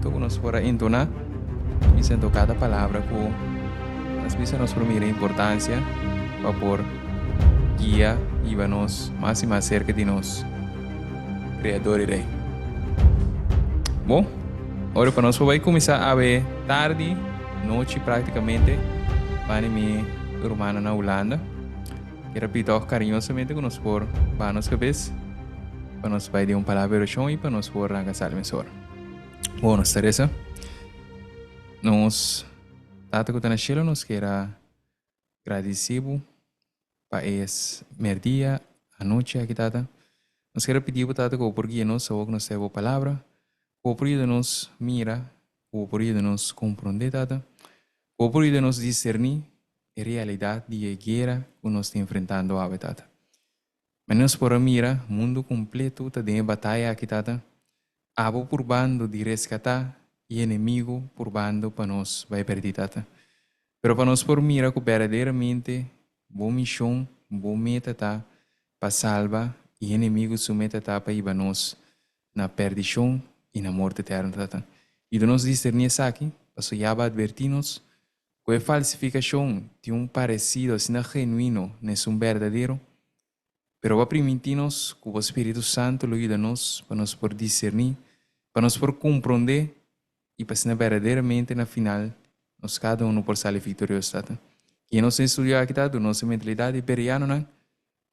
canto que nos fuera entonar, diciendo cada palabra que las veces nos primera importancia para por guía y nos más y más cerca de nos, Creador y Rey. Bom, ahora para nós vai começar a ver tarde, noite praticamente, para minha irmã na Holanda. Quero pedir carinhosamente que nós por para nós cabeça, para nós vai dar palavra de oração e para nós por arrancar a mensagem. Bom, nós Teresa, nós tata que está na Sheila, nós quero agradecido para esse merdia, a noite aqui tata. Nós quero pedir para tata que o porquê nós só que nós temos a palavra, o porquê de nós mira, o porquê de nós compreender tata, o porquê de nós discernir a realidade de guerra que nós estamos enfrentando a tata. Mas nós por mira, mundo completo está em batalha aqui tata, abo por bando de resgatar e inimigo por bando para nós vai perder tata. Pero para nós por mira que verdadeiramente boa missão, boa meta tá para salvar e inimigo sua meta tá para ir nós na perdição e na morte eterna tata. E de nós discernir isso aqui, para já advertir-nos que a falsificação de parecido assim genuíno não é verdadeiro, pero vai permitir-nos que o Espírito Santo lo ajude-nos para nós por discernir, para nós por compreender e para ser verdadeiramente na final nós cada um por sair vitorioso tata. E nós estudamos aqui tata, nossa mentalidade periana,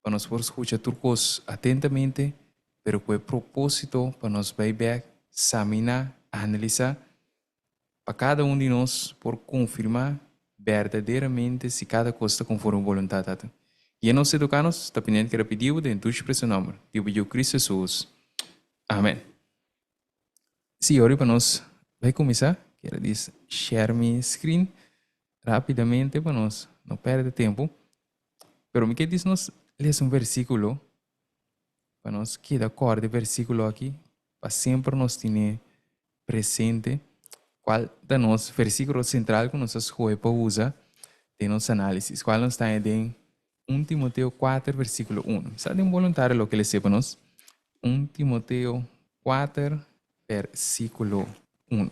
para nós por escutar turcos atentamente, pero com o propósito para nós vai ver, examinar, analisar, para cada um de nós por confirmar verdadeiramente se cada coisa está conforme a vontade tata. E nós educarmos, está pendente que repetiu dentro do expresso nome, de Cristo Jesus. Amém. Sim, agora para nós vai começar, quero dizer, share my screen rapidamente para nós não perder tempo. Pero me quer dizer nós ler versículo para nós que de acordo versículo aqui para sempre nós ter presente qual da nosso versículo central que nós escolhe para usar de nossa análise. Qual nós está em 1 Timoteo 4 versículo 1. Sabe um voluntário lo que ele sepa nós? 1 Timoteo 4 versículo 1.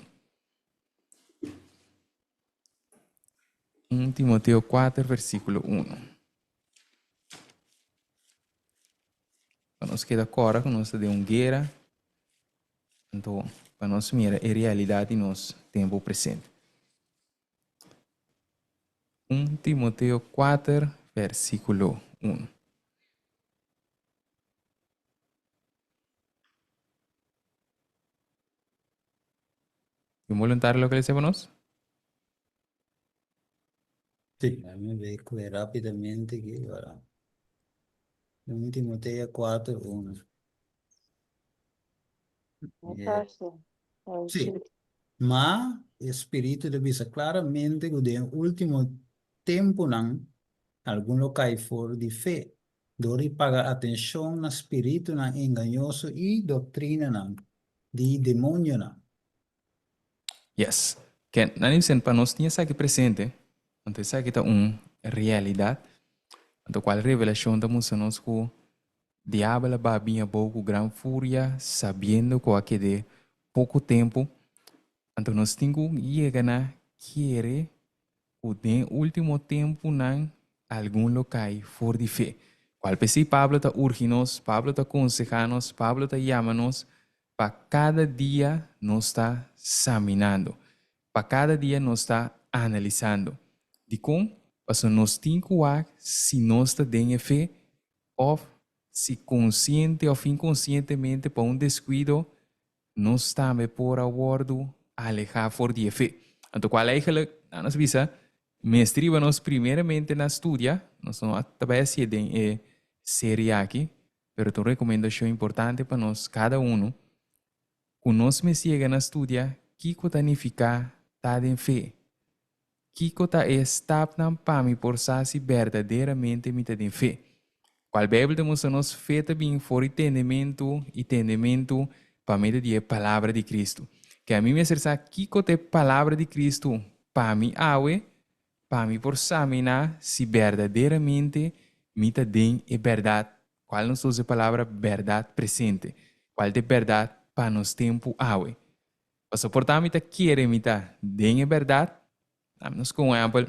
1 Timoteo 4 versículo 1. Para nós que de acordo com nós de guerra, então para nós mirar a realidade em nosso tempo presente. 1 Timoteo 4 versículo 1. ¿Un voluntario lo que le sepa nós? Sí, déjame ver rápidamente aquí ahora. 1 Timoteo 4, 1. Sí, mas Espírito avisa claramente que no último tempo não, algum local for de fé, dori pagar atenção no espírito não enganoso e doutrina não, de demônio não. Yes. Que não dicen para nós tinha aqui presente, então isso aqui está realidade, então qual revelação estamos nós que o diabo vai vir com grande fúria, sabendo que aqui de pouco tempo, então nós temos que chegar a querer o de último tempo não algum local for de fé. Qual se Pablo está urgindo-nos, Pablo está aconsejando-nos, Pablo está chamando-nos para cada dia nós está examinando, para cada dia nós está analisando. De como, para nós temos que se nós está dando fé ou se consciente ou inconscientemente para descuido, nós estamos por abordo alejar for de fé. Então, qual é a nossa visa? Mestriba-nos primeiramente na estudia, nós não através de série aqui, pero tu recomendação importante para nós, cada um, que nós me siga na estudia, que significa estar em fé. Que está para mim por se verdadeiramente me em fé. Qual Bíblia demonstra nos fé também for entendimento para mim de palavra de Cristo. Que a mim me acerta que a palavra de Cristo para mim para mim por examinar se verdadeiramente me tem a verdade. Qual nós usa a palavra verdade presente? Qual é a verdade para nos tempo awe? Paso por tamita quiere mita den verdade. Nós com exemplo,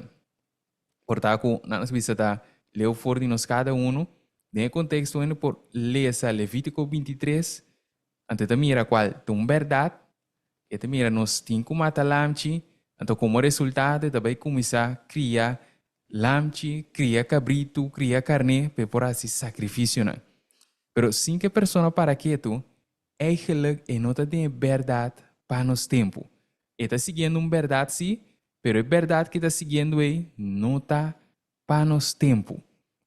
portanto, nós visita leu for de nós cada um, em contexto ainda por lesa Levítico 23, ante te mira qual tem verdade, e te mira nós cinco mata lamchi, então como resultado também começar a criar lamchi, criar cabrito, criar carne, para por assim sacrifício, né? Pero sin que persona para quieto, eigenlijk e não tem verdade para nos tempo. Está seguindo verdade sim, pero é verdade que está seguindo aí não está para nos tempo.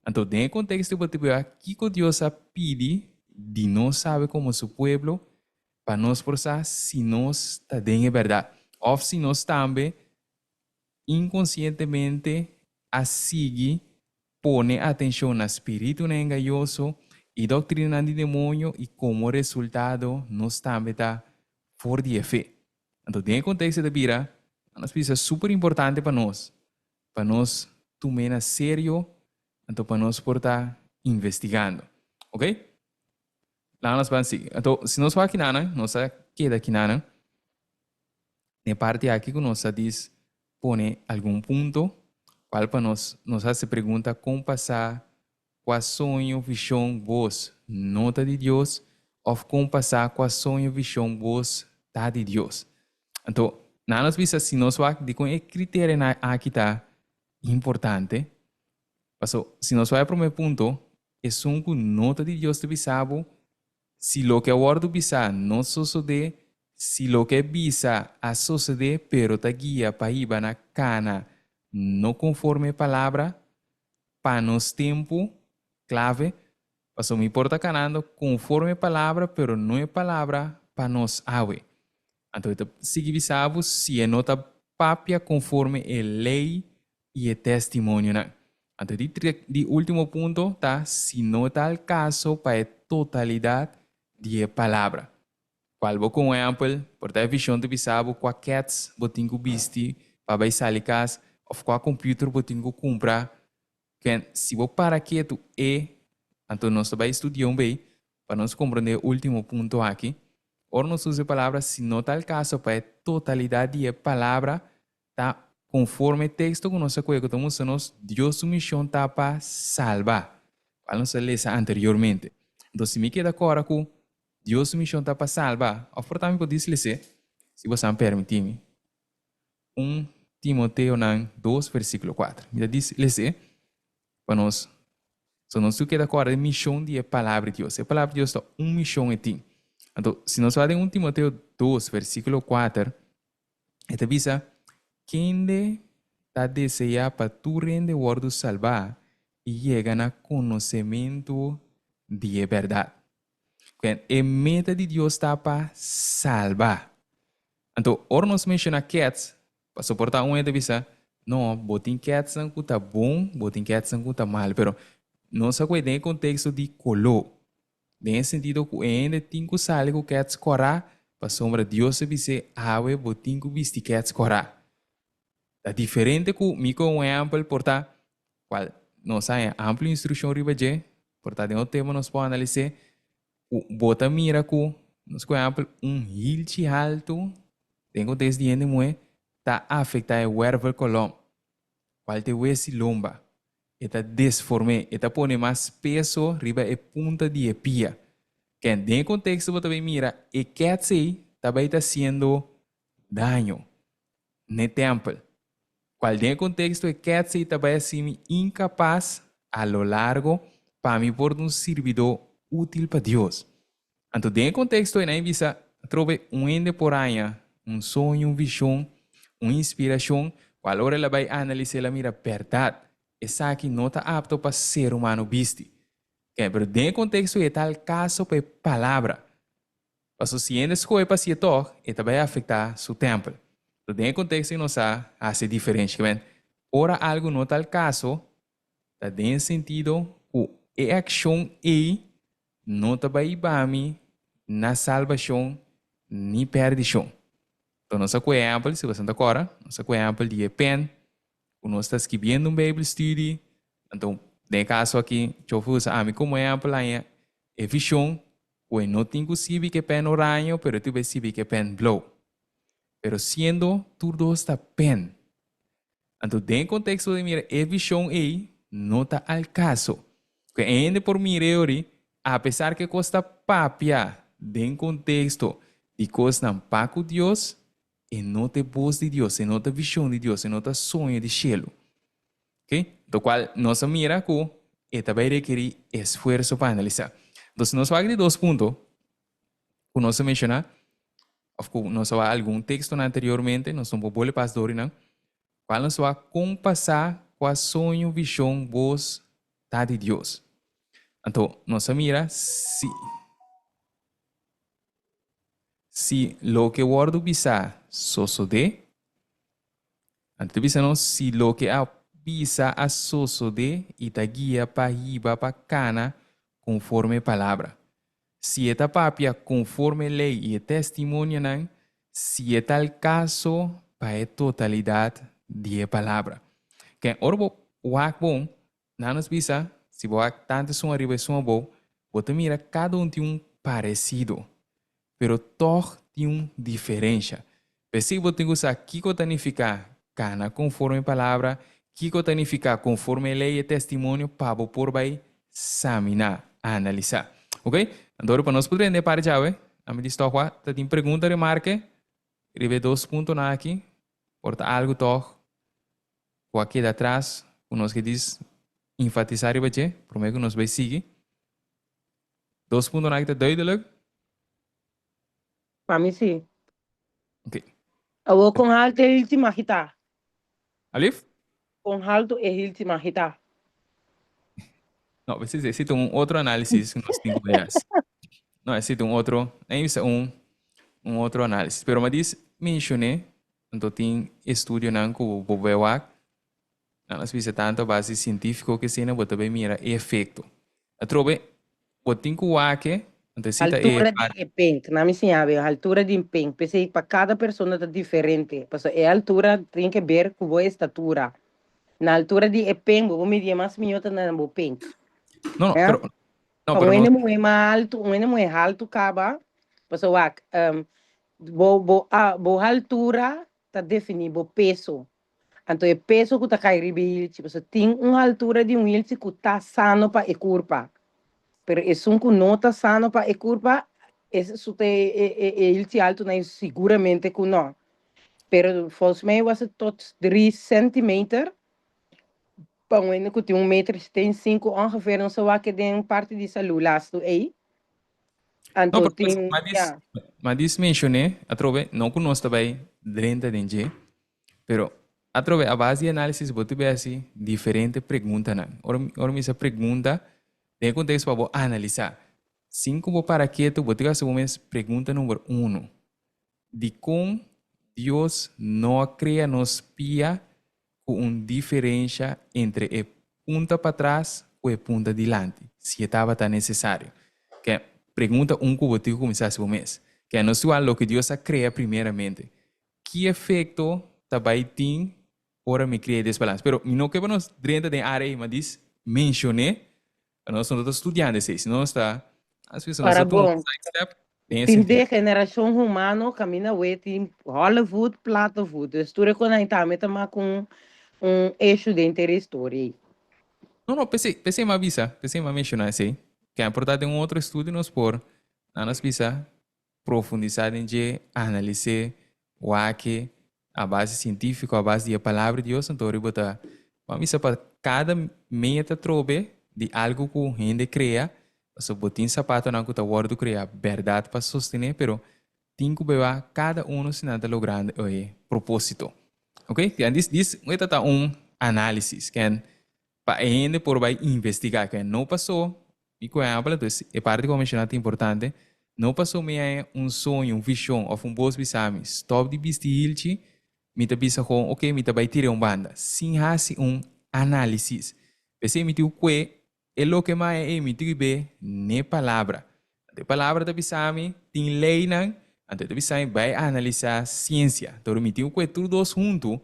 Então, dentro do contexto, você vê aqui que Deus pede de nós saber como seu povo, para nós forçar se nós está dentro verdade. Ou se nós também, inconscientemente, a seguir, pone atenção no espírito engajoso e doutrina de demônio e como resultado nós também está fora de fé. Então, dentro do contexto da vida, nós precisamos super importante para nós tomar a sério, então para nós portar investigando, ok? Lá nós vamos seguir. Então, se nós vamos aqui nós queda aqui na parte aqui que nós diz, pone algum ponto, qual para nós hace pergunta como passar com a sonho, visão, voz, nota de Deus, ou como passar com a sonho, visão, voz, tá de Deus. Então, nós visa se nós vamos de com o critério aqui tá importante. Paso, se nós vamos para o primeiro ponto, é um nota de Deus te bisabo, se lo que a word bisa não sucede, se lo que bisa a suceder, pero ta guia para ir na cana, não conforme a palavra, para nos tempo, clave, paso me importa canando conforme a palavra, pero não é palavra para nos ave. Então, sigue bisabo se é nota papia conforme a lei e o testemunho. Então, de último ponto, tá? Se não está o caso para a totalidade de palavra. Qual vou com exemplo, por ter visão de bisabo, com a cats, vou ter que vestir, para vai sair casa, ou com a computer, vou ter que comprar. Se vou para quieto então nós vamos estudar bem, para nós compreender o último ponto aqui. Ora, nós usamos a palavra, se não está o caso, para a totalidade de palavra, tá? Conforme o texto que nós estamos Deus sua missão está para salvar. Qual nós lemos anteriormente. Então, se me queda agora com Deus sua missão está para salvar, ou portanto, pode dizer, se você me permitir, 1 Timoteo 2, versículo 4. Me diz, para nós, se nós queda agora a missão de palavra de Deus. A palavra de Deus está uma missão em ti. Então, se nós falamos em 1 Timoteo 2, versículo 4, esta visa, quem está deseja para tu rende word salvar e chega no conhecimento de verdade. A meta de Deus está para salvar. Então, ora nós mencionamos cats, para suportar uma visa, não, botem cats não está bom, botem cats não está mal, pero não se cuida em contexto de color. Nesse sentido, que ainda tem que sair com cats corá, para sombra Deus se vise, ave, botem que vestir cats corá. É diferente que me com um exemplo, portanto, qual nós temos ampla instrução riba de, portanto, o tema nós podemos analisar, o bota mira que, nós com exemplo, hilchi alto, tem que ter de moe, está afetado o wervel colom, qual te wesi lomba, está desforme, está pone mais peso riba e punta de pia. Que em contexto você mira, e que também está sendo daño no templo. Qual em contexto é que também assim incapaz a lo largo para mim por um servidor útil para Deus. Então, em contexto é na visa trove ende por aña, sonho, visão, uma inspiração, qual hora ela vai analisar a mira verdade. Essa aqui não está apto para ser humano viste. Pero em contexto é tal caso para palavra. Mas se ainda escolhe para si toque, ela vai afetar seu tempo. Então, em contexto não está assim diferente. Ora algo não tal caso, está em sentido que a ação não está vai bami na salvação nem perdição. Então, nossa exemplo, se você está agora, nossa exemplo de pen, nós está escrevendo Bible Study, então, no caso aqui, eu vou usar como exemplo aí, visão, que não tem que saber que pen oranho, pero tu vai saber que pen blue. pero siendo tu dos está pen. Entonces, en contexto de mira, a visión aí não está al caso. Que ainda por mira ori, a pesar que costa papia, en contexto de costa paco Deus, e não te voz de Deus, e não te visão de Deus, e não te sonho de cielo. Ok? Do qual nós mira que e também requer esforço para analisar. Então, nós vamos de dois pontos que nós mencionamos. Of course, nós vamos algum texto anteriormente, nós vamos voltar para as dorinas. Qual nós vamos compassar com a sonho, visão, voz, tá de Deus. Então, nós mira se lo que guardo bisa soso de, antes bisa não, se lo que a bisa a soso de e ta guia para riba para cana conforme palavra. Se é papia conforme lei e testemunho não, se é tal caso para a totalidade de palavra. Que orbo wak bom, nanos bisa, se wak tanto som arriba e som bom, você mira cada um tem parecido, pero toch tem diferença. Pesi você tem que usar kiko tanificar cana conforme palavra, kiko tanificar conforme lei e testemunho para por vai examinar, analisar. Ok? Então, para nós podermos para já, a me diz toch wa, tem pergunta remarque, rive 2 pontos na aqui, porta algo toch, o aqui de atrás, o nós que diz enfatizar ribe je, prometo que nós vai seguir. 2 pontos na aqui tá duidelijk. Para mim, sim. Ok. Eu com alto é última hita. Alif? Com alto é última hita. Não, precisa existe outro análise que nós temos que ver. Não, existe outro, um outro análise. Pero me diz, mencionei, então tem estudo não que o Bobewak, nós vimos tanto base científico que se não botar bem mira efeito. A trobe, o tem que o que então cita Altura de pink, na minha senhora, a altura de pink, pensei para cada pessoa é diferente. Porque a altura tem que ver com a estatura. Na altura de pink, vou medir mais minhota na pink. Não, É? pero não, pero Um não. é mais alto, um é mais alto, acaba. Porque a altura está definido o peso. Então, o peso que está caindo, tipo, tem uma altura de ilse que está sano para a curva. Pero es un que no está sano para a curva, isso é alto, né? Seguramente que não. Pero, volgens mij was het tot 3 centimeter. Para um que tem 1,75 m ongeveer, não sei que tem parte de celulas tu aí. Não, Então, porque tem, mas diz mencionei, a trove, não que nós também dentro de gente, pero a trove, a base de análise, você vê assim, diferente pergunta, não. Ora, essa pergunta, tem contexto para analisar. Cinco para quieto, você vai saber pergunta número 1. De como Deus não cria nos pia com uma diferença entre a punta para trás ou a punta dilante, se estava tão necessário. Que pergunta que você começar a saber. Que não é o que Deus cria primeiramente. Que efeito também tem para me criar desbalance? Pero não que nós dentro da área, mas diz, mencionei, nós somos estudantes, se não está, às vezes nós estamos bom. Tem de geração humana, camina tem Hollywood, Platowood. Estou conectada com eixo de interesse. Não, pensei mais visa, pensei mais mencionar assim, que é importante outro estudo nos por, nós visa profundizar em que analisar o que a base científica, a base de palavra de Deus, então botar, vamos para cada meta trobe de algo que a gente cria. So, botin sapato na kuta wardo cria verdade para sostener, pero tinko beba cada se nada logrando o propósito. Ok? E diz tá análise que para ainda por vai investigar que não passou e com a então é parte como mencionado importante, não passou me é sonho, visão ou boas bisamis, stop de bistilchi, me tá bisa com, ok, me tá vai tirar banda, sim hasi análise. Pensei me tiu que é o que mais é emitido bem na palavra. A palavra da bisami tem lei não, a da bisami vai analisar ciência. Então emitiu que tudo junto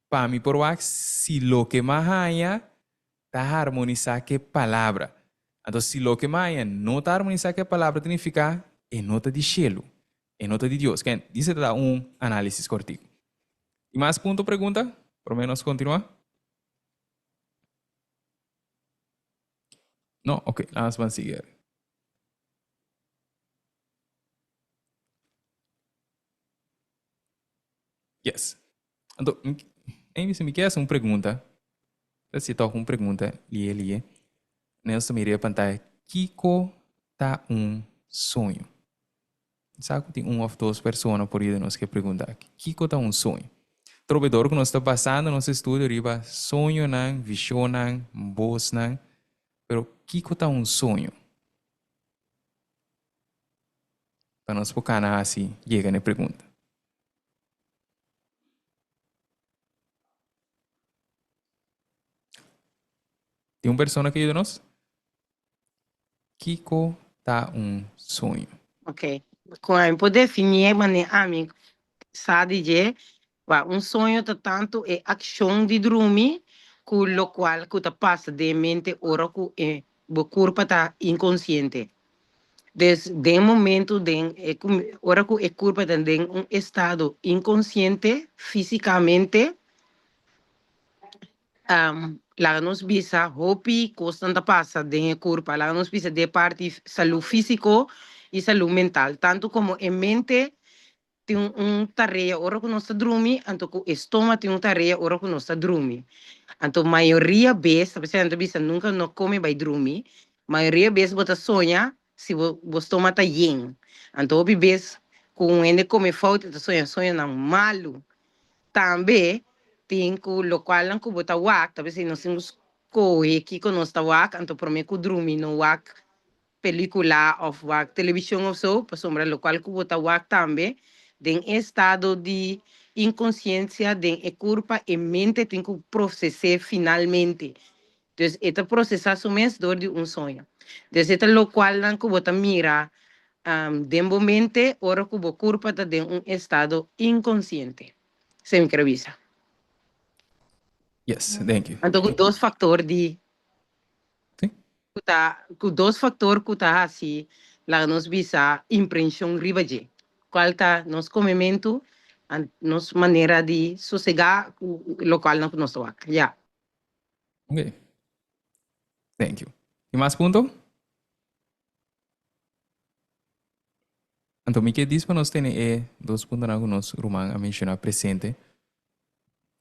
para me provar se o que mais é está harmonizar que palavra. Então se o que mais não está harmonizar que palavra significa é nota de cielo. en nota de Dios. Que dice da un análisis cortico. ¿Y más punto pregunta? Por lo menos continúa. No, ok, nada más van a seguir. Yes. Entonces, se me queda hacer una pregunta. Se toca uma pergunta, lie. Nelson me iria pantalla. Kiko tá sonho? Sabe que tem ou duas pessoas por aí nós que perguntar. Kiko tá sonho? Trovedor que nós está passando nosso estudo riba sonho não, visão não, voz não. Pero Kiko tá sonho? Para nós focar assim, chega na pergunta. Tem uma pessoa que ajuda nós? Kiko tá sonho? Ok. Quando definir, mané, amigo, sabe de, sonho tá tanto é ação de dormir, com o qual que tá passa de mente ora que é o corpo tá inconsciente. Desde o momento de ora que o corpo tá em estado inconsciente fisicamente, lá nos bisa hopi constante passa de corpo, lá nos bisa de parte saúde físico e saúde mental, tanto como em mente tem tarefa ora que nós está dormindo, então o estômago tem tarefa ora que nós está dormindo. Então maioria vezes, a bisa nunca não come vai dormir, maioria vezes você sonha se o estômago está yin. Então o vez com ele come falta, sonha não malo. Também tem que o local não que bota wak, talvez nós temos coe aqui que nós está wak, então para mim que dormir no wak película ou wak televisão ou so, para sombra local que bota wak também, tem estado de inconsciência, tem a culpa e mente tem que processar finalmente. Então, este processo é dor de sonho. Então, este local não que bota mira, de momento, ora que o culpa está em estado inconsciente. Sem entrevista. Yes, thank you. Então, com dois fatores de... Sim. Com dois fatores que está assim, lá nos visa impressão ribaje. Qual está nos comimento, nos maneira de sossegar o local não que nós estamos. Yeah. Ok. Thank you. E mais ponto? Então, me que diz para nós ter dois pontos que nós Roman a mencionar presente.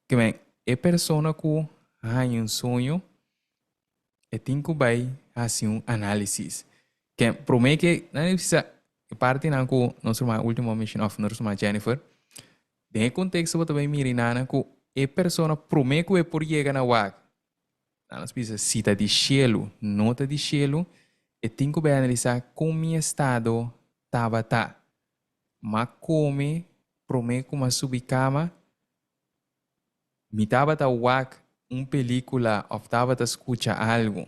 Que bem, é pessoa que tem sonho e tem que vai fazer análise. Que promete que não precisa parte na que nós último mention of nós Jennifer. De contexto também mirar que é pessoa promete que é por chegar na wag. Nós precisa cita de cielo, nota de cielo e tem que analisar como o estado estava. Mas como promete que subir cama me estava a wak película ou estava a escutar algo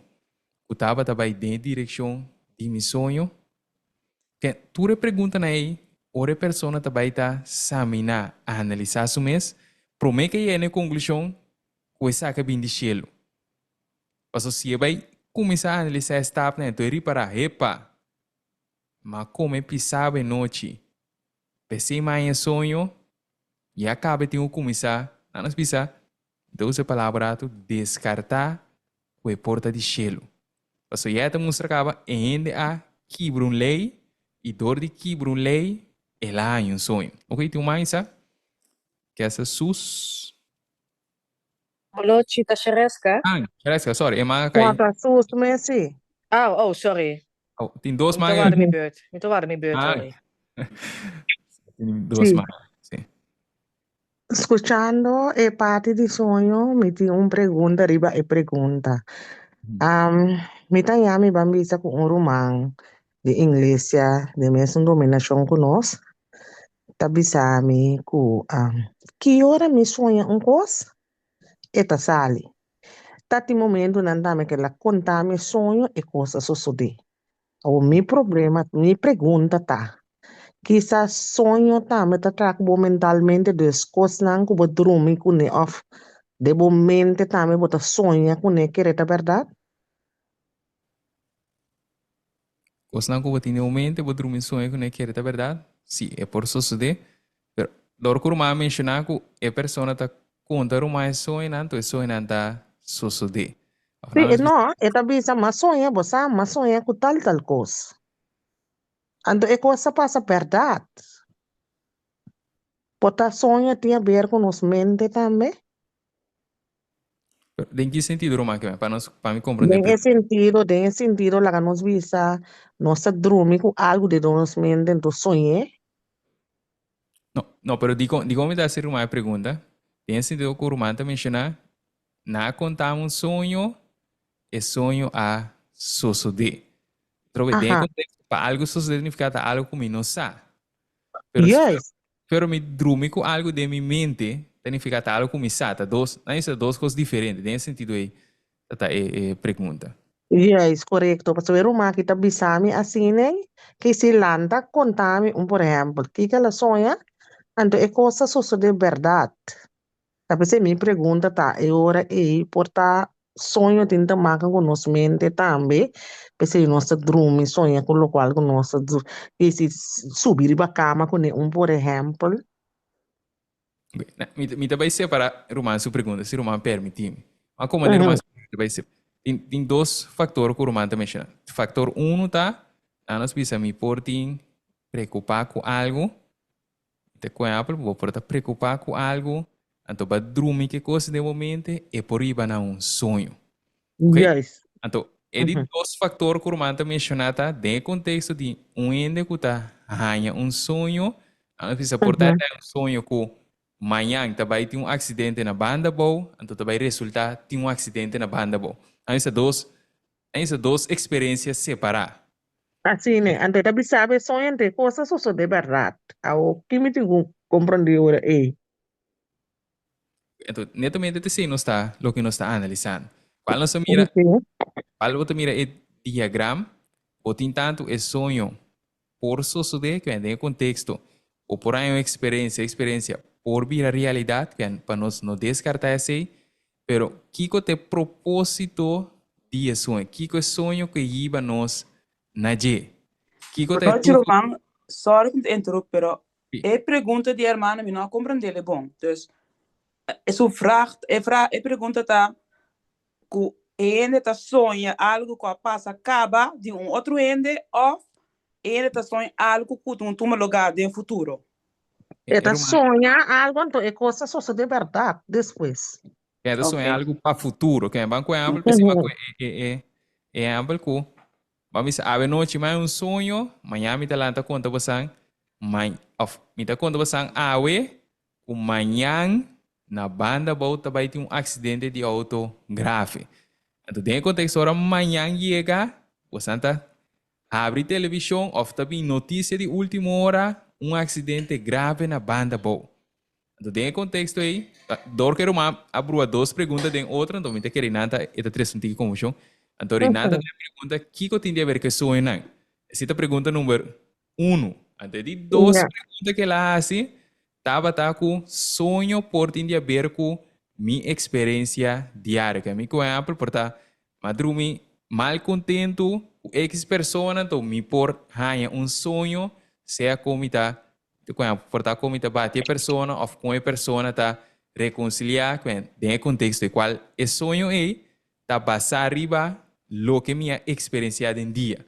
que estava a vai em direção de meu sonho que tu pergunta aí outra pessoa também está examinar analisar o mês promete que é na conclusão que é saca bem de cielo mas se vai começar a analisar esta né tu reparar epa mas como pisava noite pensei mais em sonho e acaba de começar a nos pensar então essa palavra descartar o porta de cielo mas já te mostrava ainda a quebrar lei e dor de quebrar lei é lá em sonho ok tem mais que essa sus Hello, Chita Shereska. Cheresca, sorry é mais Uma cai sus Messi. Oh, sorry. tem dois Muito mais waren mijn beurt. Muito waren mijn beurt, Ah. sorry. tem dois Sim. mais sim. Escuchando parte de sonho, me tinha uma pergunta, riba e pergunta. Me tanya mi bambisa com um romang de igreja de mesma dominação conosco. Tabisa mi ku que hora me sonha coisa? Eta sali. Tati momento nandame que la conta mi sonho e coisa sucede. O mi problema, mi pergunta tá. Quizás sonho também tá trago mentalmente das coisas não que vou dormir com ele off. De momento também vou sonhar com ele, que é a verdade? Os não que eu tenho momento vou dormir sonho com ele que é verdade sim, é por suceder. Pero, dor que o rumah mencionar que a pessoa está conta rumah é sonho, então é sonho está suceder. Sí, Afinal, no, esta bisa masonha, bosa, masonha com tal coisa. Ando é coisa passa verdade. Pota sonha tem a ver com os mente também. em que sentido, rumah, que para me compreender? Tem esse sentido, lá que nós bisa, nossa dorme com algo de nós mente, então sonhe. Não, não, pero digo me dá ser uma pergunta. Tem sentido que o rumah está mencionar, na contar um sonho, é sonho a suceder. Trove, tem Ajá, contexto, para algo suceder significa algo que me não sabe. yes, Pero me dormir com algo de minha mente, significa algo que me sabe. Não é duas coisas diferentes. Tem sentido aí, é pergunta. yes, correto. Para saber uma que tá bisami assim, né? Que se landa contame, por exemplo, que ela sonha, então é coisa só de verdade. Tapi se me pergunta, tá, é hora e porta sonho tinta marca com nossa mente também, porque nossa dorme, sonha com o qual com nossa, e se subir para cama com por exemplo, Me vai separar Roman sua pergunta, se Roman permitir. Mas como é uhum, Roman vai ser? Tem dois fatores que o Roman está mencionando. Fator um tá, nós precisa me portem preocupar com algo. Te com Apple, vou portar preocupar com algo. Então, para dormir que coisa de momento é por ir para um sonho. Ok? yes, Então, é de uhum, dois fatores que o Roman está mencionando, tá? Dentro do contexto de ende que está ganha um sonho, nós precisa portar uhum. um sonho com amanhã vai ter um acidente na banda boa, então vai resultar ter um acidente na banda boa. Essas duas experiências separadas. Assim, né, ante tapi sabe sonho de coisa só de verdade, ao que me tenho compreender ora é, Então, netamente, esse não está o que nós está analisando. Quando nós mira, ok, quando você mira o diagrama, ou tem tanto é sonho por suceder, que é em contexto, ou por aí uma experiência por vir a realidade, que é para nós não descartar isso, pero que é o propósito de sonho? Que é o sonho que iba nós na je? Que é Noite, tu? Roman. Sorry que te interrompo, pero é pergunta de hermana me não compreender bom. Dus, é sua vraag, é pergunta tá que ende tá sonha algo que passa acaba de outro ende ou ende tá sonha algo que tu toma lugar de futuro. eta Era uma, sonha algo, então é coisa só de verdade, depois. era sonhar Ok. algo para futuro, que é banco é amplo, pensei Uhum. é amplo que vamos a noite mais um sonho, amanhã me talanta conta você, me tá conta você awe, o manhã na banda volta vai ter um acidente de auto grave. Então, tem contexto agora amanhã chega, você tá abre televisão, ou também notícia de última hora, um acidente grave na banda boa. Então, tem contexto aí, dor que uma abrua duas perguntas, tem outra, então me tá querendo nada, e tá três que confusão. Então, Renata Uhum. tem pergunta, que tem a ver com sonho não? Essa é a pergunta número 1. Então, de duas Yeah. perguntas que ela assim, tá com sonho por ter a ver com minha experiência diária. Que a mim, por exemplo, por estar madrumi mal contento, ex persona, então me por ganhar um sonho, seja como está, por estar como está bater persona, ou com a persona tá reconciliar, com o contexto de qual é sonho é, tá passar arriba lo que minha experiência em dia.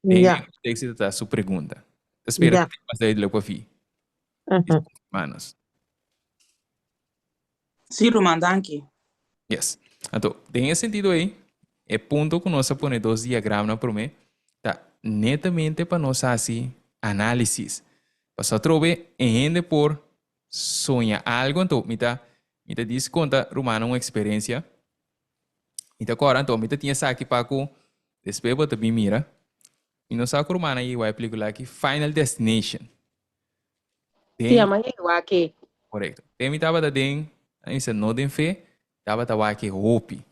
Tem Yeah. contexto da sua pergunta. Espero Yeah. que tenha passado lo que eu fiz. Uhum. Manos. Sim, Roman, danke. Yes. Então, tem esse sentido aí, é ponto que nós põe dois diagramas para mim, tá netamente para nós assim análise. Para só trover entende por sonhar algo, então me tá diz conta romana uma experiência. Me tá agora então me tá tinha aqui para com depois você me mira. E não sabe romana aí vai película aqui Final Destination. Sim, Tem amanhã eu aqui. correto. Tem me tava da den, aí se não den fé, tava aqui hope.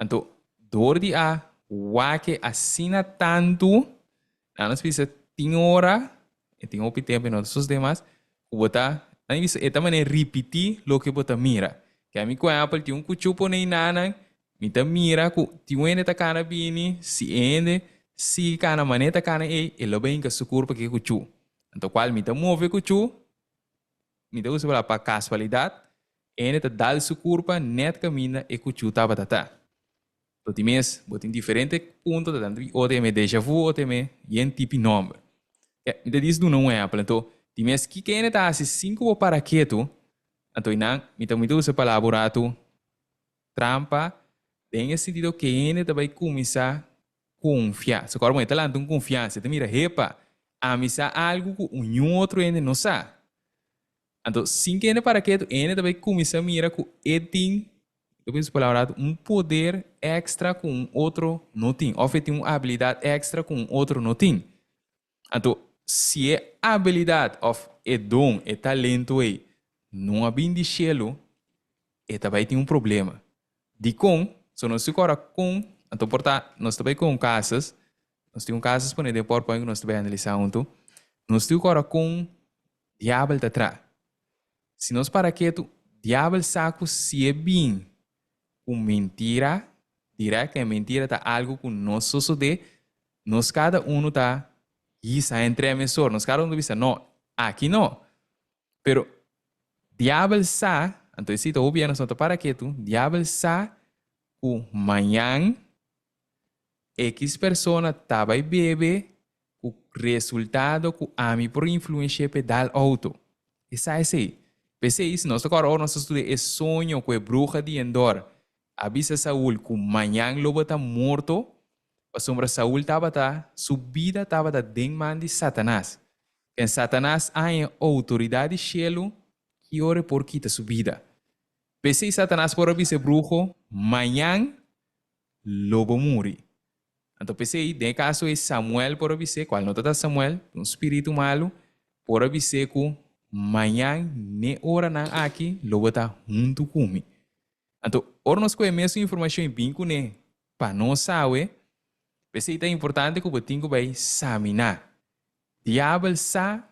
Então, dor de a wake assina tanto, nós precisa tem hora, e tem outro tempo não os demais, bota, aí bisa eta maneira repetir lo que bota mira. Que a mim com a Apple tem cuchupo nem nana, me tá mira ku tem um tá cana bini, si ende, si cana maneta cana e lo bem que su curva que cuchu. Então, qual me move com chu, me usa para casualidade, ele tá dando sua curva, net caminha e com chu tava tá. Então, tem mês, botem diferentes pontos, tanto ou tem déjà vu, ou tem um tipo de número. Me diz do não é, então, tem mês que ele tá assim 5 para quieto, então, me usa para laborato, trampa, tem esse sentido que ele vai começar a confiar. Se agora você está com confiança, você mira, repa, a missa algo que um outro ele não sabe. Então, sem que ele para que ele vai começar a mirar que ele tem, depois palavra, poder extra com outro não tem, ou tem uma habilidade extra com outro não tem. Então, se é habilidade ou é dom, é talento aí, não há bem de chelo, ele vai ter problema. De com, se nós agora com, então portanto, nós também com casas, nós temos casas para o PowerPoint que nós também analisamos, nós temos agora com diabo de atrás. Se nós para que o diabo saco se é bem com mentira, dirá que a mentira está algo que nós sucede, nós cada um está isso entre emissor, nós cada um diz não, aqui não, pero diabo sabe. Então, se tu ouve, nós para que tu, diabo sabe que amanhã X pessoa estava aí bebe, o resultado que a mim por influência pedal auto. Isso é assim. Pensei isso, nós agora nós estudamos é sonho com a bruxa de Endor. Avisa Saúl que amanhã lobo está morto, a sombra Saúl estava subida estava dentro de Satanás. Em Satanás há autoridade cielo que ora por quita subida. Pensei Satanás por avisar bruxo, amanhã lobo muri. Então pensei, de caso é Samuel por avisar, qual não está Samuel, um espírito malo, por avisar que amanhã, ne hora não aqui, lobo está junto comigo. Então, ora nós conhecemos informação bem com ele, para nós saber, pensei que é importante que o botinho vai examinar. Diabo sabe,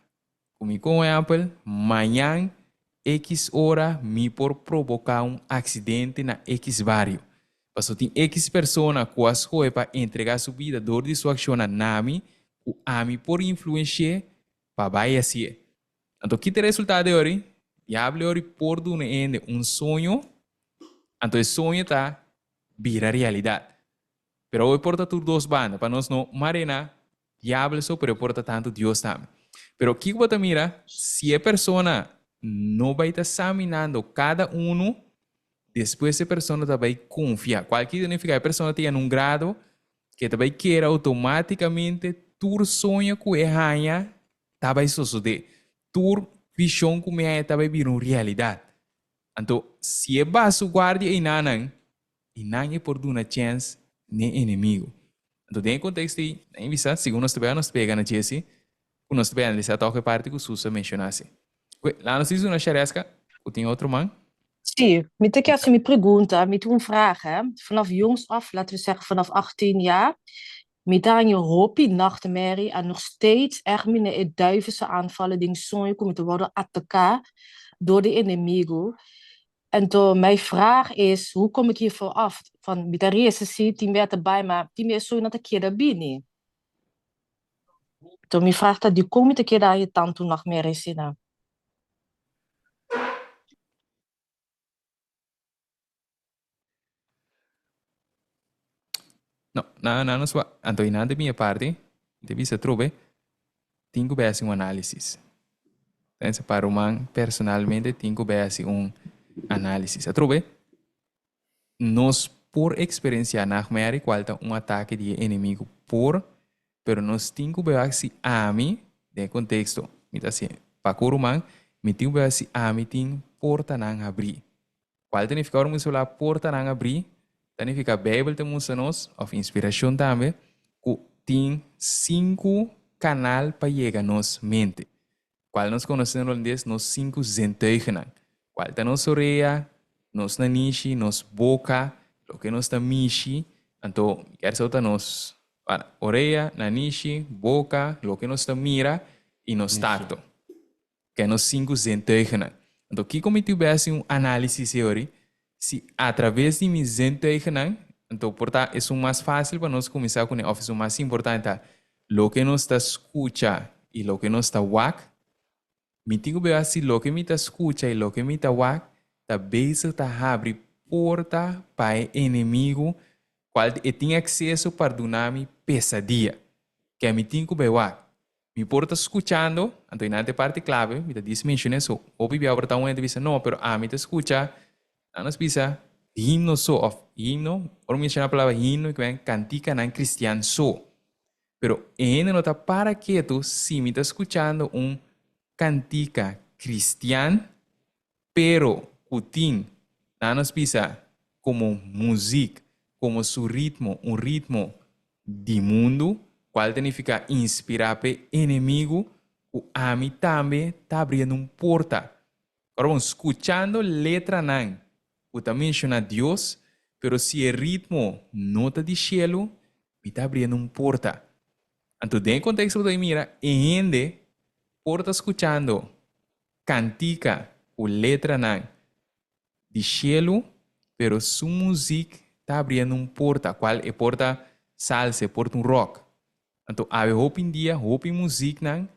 como com exemplo, amanhã, X hora, me por provocar acidente na X barrio. Mas tem X pessoa que as coisas para entregar sua vida, dor de sua ação na nami, o ami por influenciar, para vai assim. Então, que resultado é hoje? Diabo hoje por doer sonho, então esse sonho está vira realidade. Pero hoje porta tudo duas bandas, para nós não marena, diabo só, pero porta tanto Deus também. Pero que você mira, se a pessoa não vai estar examinando cada um, depois essa pessoa vai confiar. Qualquer significa a pessoa tem grado que vai querer automaticamente tu sonho que é rainha, vai suceder. Tu visão que é vai vir uma realidade. Então, se é baixo guarda e não é por dar uma chance nem inimigo. Então, dentro do contexto de visa, segundo nós também pegamos na Jesse, nós também analisamos a parte que o Susa mencionasse. Lá nós dizemos na Xeresca, tem outro man? Zie, met ik als je me pergunta, met een vraag, hè? Vanaf jongs af, laten we zeggen vanaf 18 jaar, met aan je hoopie nachtmerrie en nog steeds echt met duivense aanvallen, die sonho komen te worden attaqueerd door de inimigo. En toen mijn vraag is, hoe kom ik hiervoor af? Van, met de eerste zie, die werd erbij, maar die meer zo dat ik hier daarbij niet. Toen mijn vraag dat, die kom ik een keer daar je tante nachtmerrie zien. Não só. Então, da minha parte, deve ser trove, tenho que fazer análise. Então, para o man, personalmente, tenho que fazer análise. Trove, nós, por experiência, na Mary, qual é ataque de inimigo pero nós temos que fazer a mim, de contexto, assim, para o man, me tenho que fazer a mim, tem porta não abrir. Qual significa que porta não abrir? Significa a Bíblia temos nós, of inspiração também, que tem 5 canais para chegar à nossa mente. Qual nós conhecemos holandês, nos 5 zintuigen. Qual está nossa orelha, nossa nariz, nossa boca, o que nós está mishi, então, quer soltar nos orelha, nariz, boca, o que nós está mira e nos tacto. Que é nos 5 zintuigen. Então, aqui como eu tivesse análise teórico, se através de mis zintuigen, então, portanto, é mais fácil para nós começar com o ofício mais importante, o que nós está escuta y lo que no está wak, mi tengo que ver si lo que me está escucha y lo que me está wak, está base está abre porta para el enemigo, cual tiene acceso para donar-me pesadilla. Que a mi tengo que ver wak. Mi porta escuchando, então na parte clave, me dice mencionar isso, ou bibia abra uma entrevista, não, pero a mim te escucha, anas bisa, himno so, of himno, ou menciona a palavra himno, que vem cantica na cristiano so. Pero ainda não está para quieto se me está escuchando cantica cristiana, pero kutin, nanos bisa, como música, como su ritmo, ritmo de mundo, qual significa inspirar para inimigo, o a mim também está abrindo porta. Agora vamos escuchando letra nan, o também menciona Deus, pero se o ritmo não está de cielo, me está abrindo porta. Então, dentro do contexto do mira, ainda porta escuchando cantica o letra nan de cielo, pero su música está abrindo porta, qual é porta salsa, porta rock. Então, há hope em dia, hope em música nan,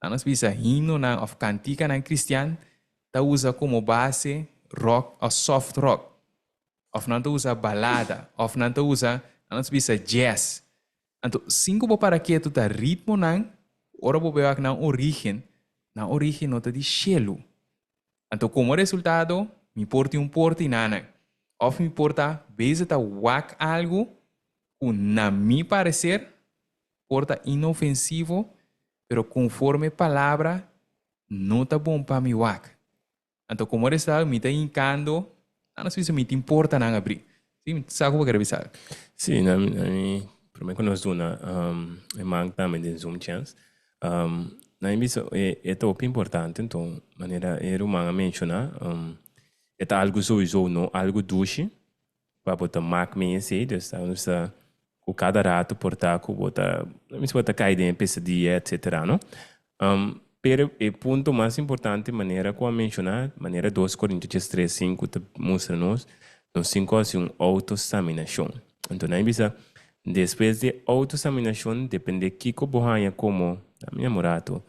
nós bisa hino nan of cantica nan cristiano, tá usa como base rock ou soft rock, of não usa balada, of não usa, nós bisa jazz. Então, cinco para que tu tá ritmo nan, ora vou ver na origem não tá de cielo. Então, como resultado, me porta porta e nana, of me porta, vez tá wak algo, na mi parecer, porta inofensivo, pero conforme palavra, não está bom para mi wak. Então, como resultado, me está indicando, não sei se me importa não abrir. Sim, sabe o que eu quero Sim, para mim, quando nós dona, manca também de zoom chance. Na missa é top importante, então, maneira é humana mencionar, é algo sowieso não, algo duche, para botar marca me esse, então, nós o cada rato portar com botar cair em pesadilla, etc. Não? Pero o ponto mais importante, maneira como mencionar, maneira 2 Coríntios 3:5 te mostra-nos, nos 5 assim, autoexaminação. Então, na bisa, depois de autoexaminação, depende de que bohanha como, a minha morato,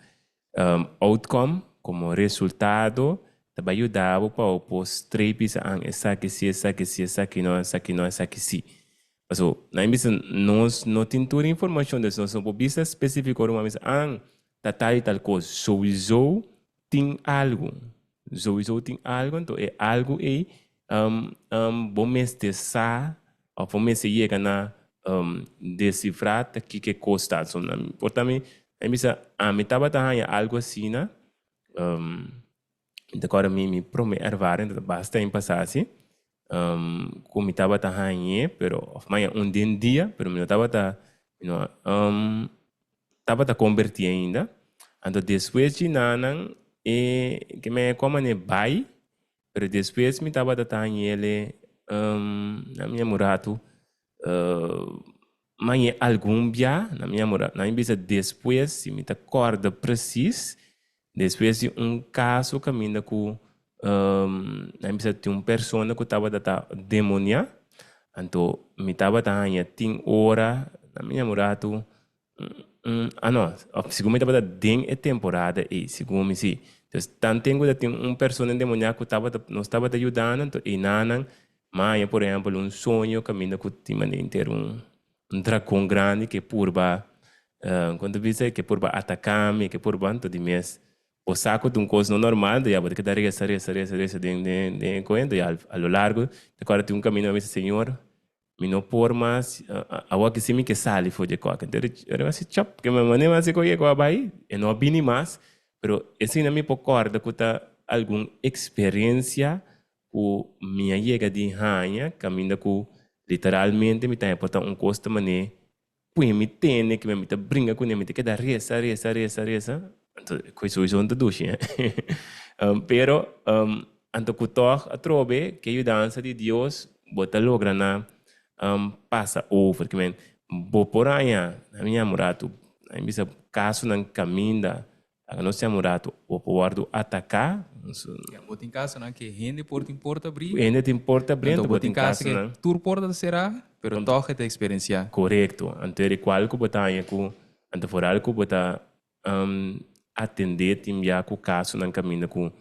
outcome, como resultado, vai ajudar para o post-trepis essa que sim, essa que sim, essa que não, essa que não, essa que sim. So, na imbis nós não tem toda a informação desse nosso vista específico uma vez tal e tal coisa sowieso tem algo então é algo bom mês de sa ou bom mês de chegar na decifrar que custa so na portanto a imbis a me tava algo assim na agora me promete ervaren basta em passar assim como estava tahanye, pero of maya dia, pero me estava estava convertir ainda. Então depois de nanang que me como ne bai, pero depois me estava tahanye ele na minha morato maya algum dia na minha morato, na minha depois se me tá corda preciso, depois de caso caminha com na minha tinha pessoa que estava demonia, então me estava tem hora na minha morato não, segundo me estava dentro temporada e segundo me sim, então tanto tem pessoa demoníaca que nos estava ajudando, então e nanan, mas por exemplo sonho caminha com tinha ter dragão grande que purba quando visse que purba atacar-me, que purba então de mês o saco de coisa normal, já pode dar essa de coisa, e ao largo, agora tem caminho, mas senhor, me não por mais, a que se me que sale foi de coisa, então eu assim chop, que me mandei mais coisa com a bai, e não bini mais, pero esse não me pocorda que tá alguma experiência com minha chega de ranha, caminho com literalmente me tem portar costa mané, põe me tem que me brinca com ele, me tem que dar reza. Coisa hoje onde duche, pero anto kutoh atrobe que a dança de Deus bota logra na passa over que men bo poraya na minha morato na misa caso nan caminda a nossa morato o guardo atacar bota em casa não que rende porta abrir rende importa abrir então bota em casa que tur porta será pero toque te experiencia correto anterior qual que bota aí com anto foral que bota atender timbiar com o caso na caminho com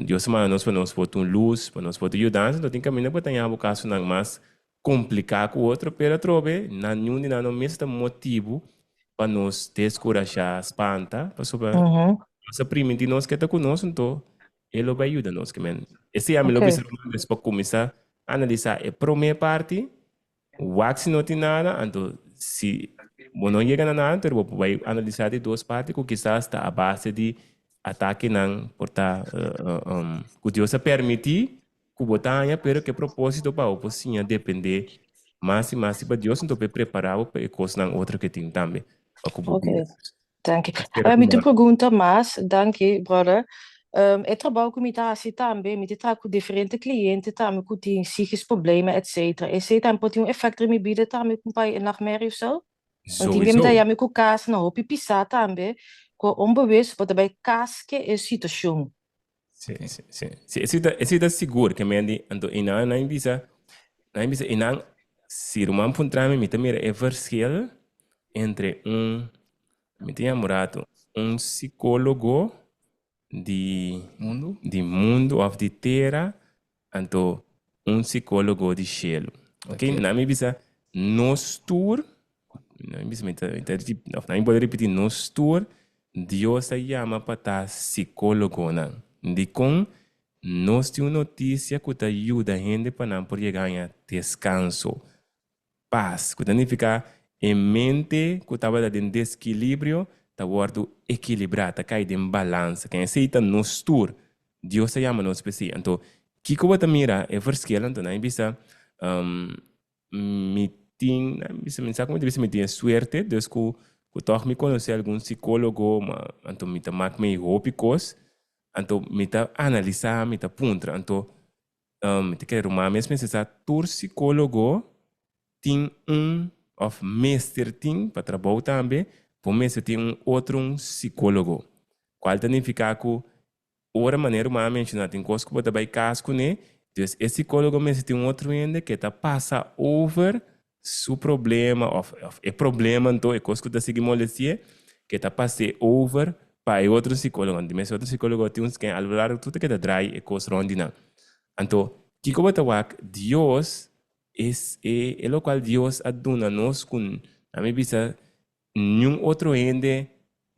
Deus mas nós para nós botar luz para nós botar ajudar então tem caminho para ter o caso não mais complicar com o outro pero trobe na nenhum de não mesmo motivo para nos descorajar espanta para sobre Uhum. nossa prima de nós que está conosco então ele vai ajudar nós que men esse é a melhor Ok. vez para começar a analisar a primeira parte o wax não tem nada então se não chega a nada então vai analisar de duas partes que quizás está a base de ataque não porta que Deus permitir que botanha pero que propósito para a oposição depender mais e mais para Deus então para preparar para coisa não outra que tem também para que Ok, botar dank je. espera Me tu que pergunta mais, dank je, brother. Eu trabalho com imitação também, me trabalho com diferentes clientes também, que têm psíquicos problemas, etc. Esse também pode ter um efeito na minha vida também, com pai na merda ou so. Want ik ben sowieso met com kaas na hopi pisar também, com onbewust, wat daarbij kaas que é situação. sim sim sim esse da seguro que me andi então ina na bisa ina se o man puntra me também é verschil entre me tinha morado psicólogo Mundo? de mundo of de terra então psicólogo de cielo ok na me bisa nos tour na me bisa na me pode repetir nos tour Deus se chama para estar psicólogo não de com nós temos notícia que ajuda a gente para não poder ganhar descanso paz que significa em mente que estava em desequilíbrio está guardo equilibrado cai em balança quem aceita nos tour Deus se chama nos especial então que você mira é verschil então na bisa meeting na bisa me sabe como bisa me tem suerte dus que toch me conhecer algum psicólogo mas então me mak me hópicos então me tá analisar me tá puntra então me te quero mais mesmo se tur psicólogo tem of mestre tem para trabalhar também por mesmo tem outro psicólogo qual significa que outra maneira uma mencionar tem coisa que você vai casco né então esse psicólogo mesmo tem outro ende que tá passa over su problema of é problema então é coisa que tá seguindo molestia que tá passe over para outro psicólogo mas outro psicólogo tem uns que ao largo tudo que tá drai é coisa rondina então que como tá Deus é o qual Deus aduna nós com a mim bisa nenhum outro ende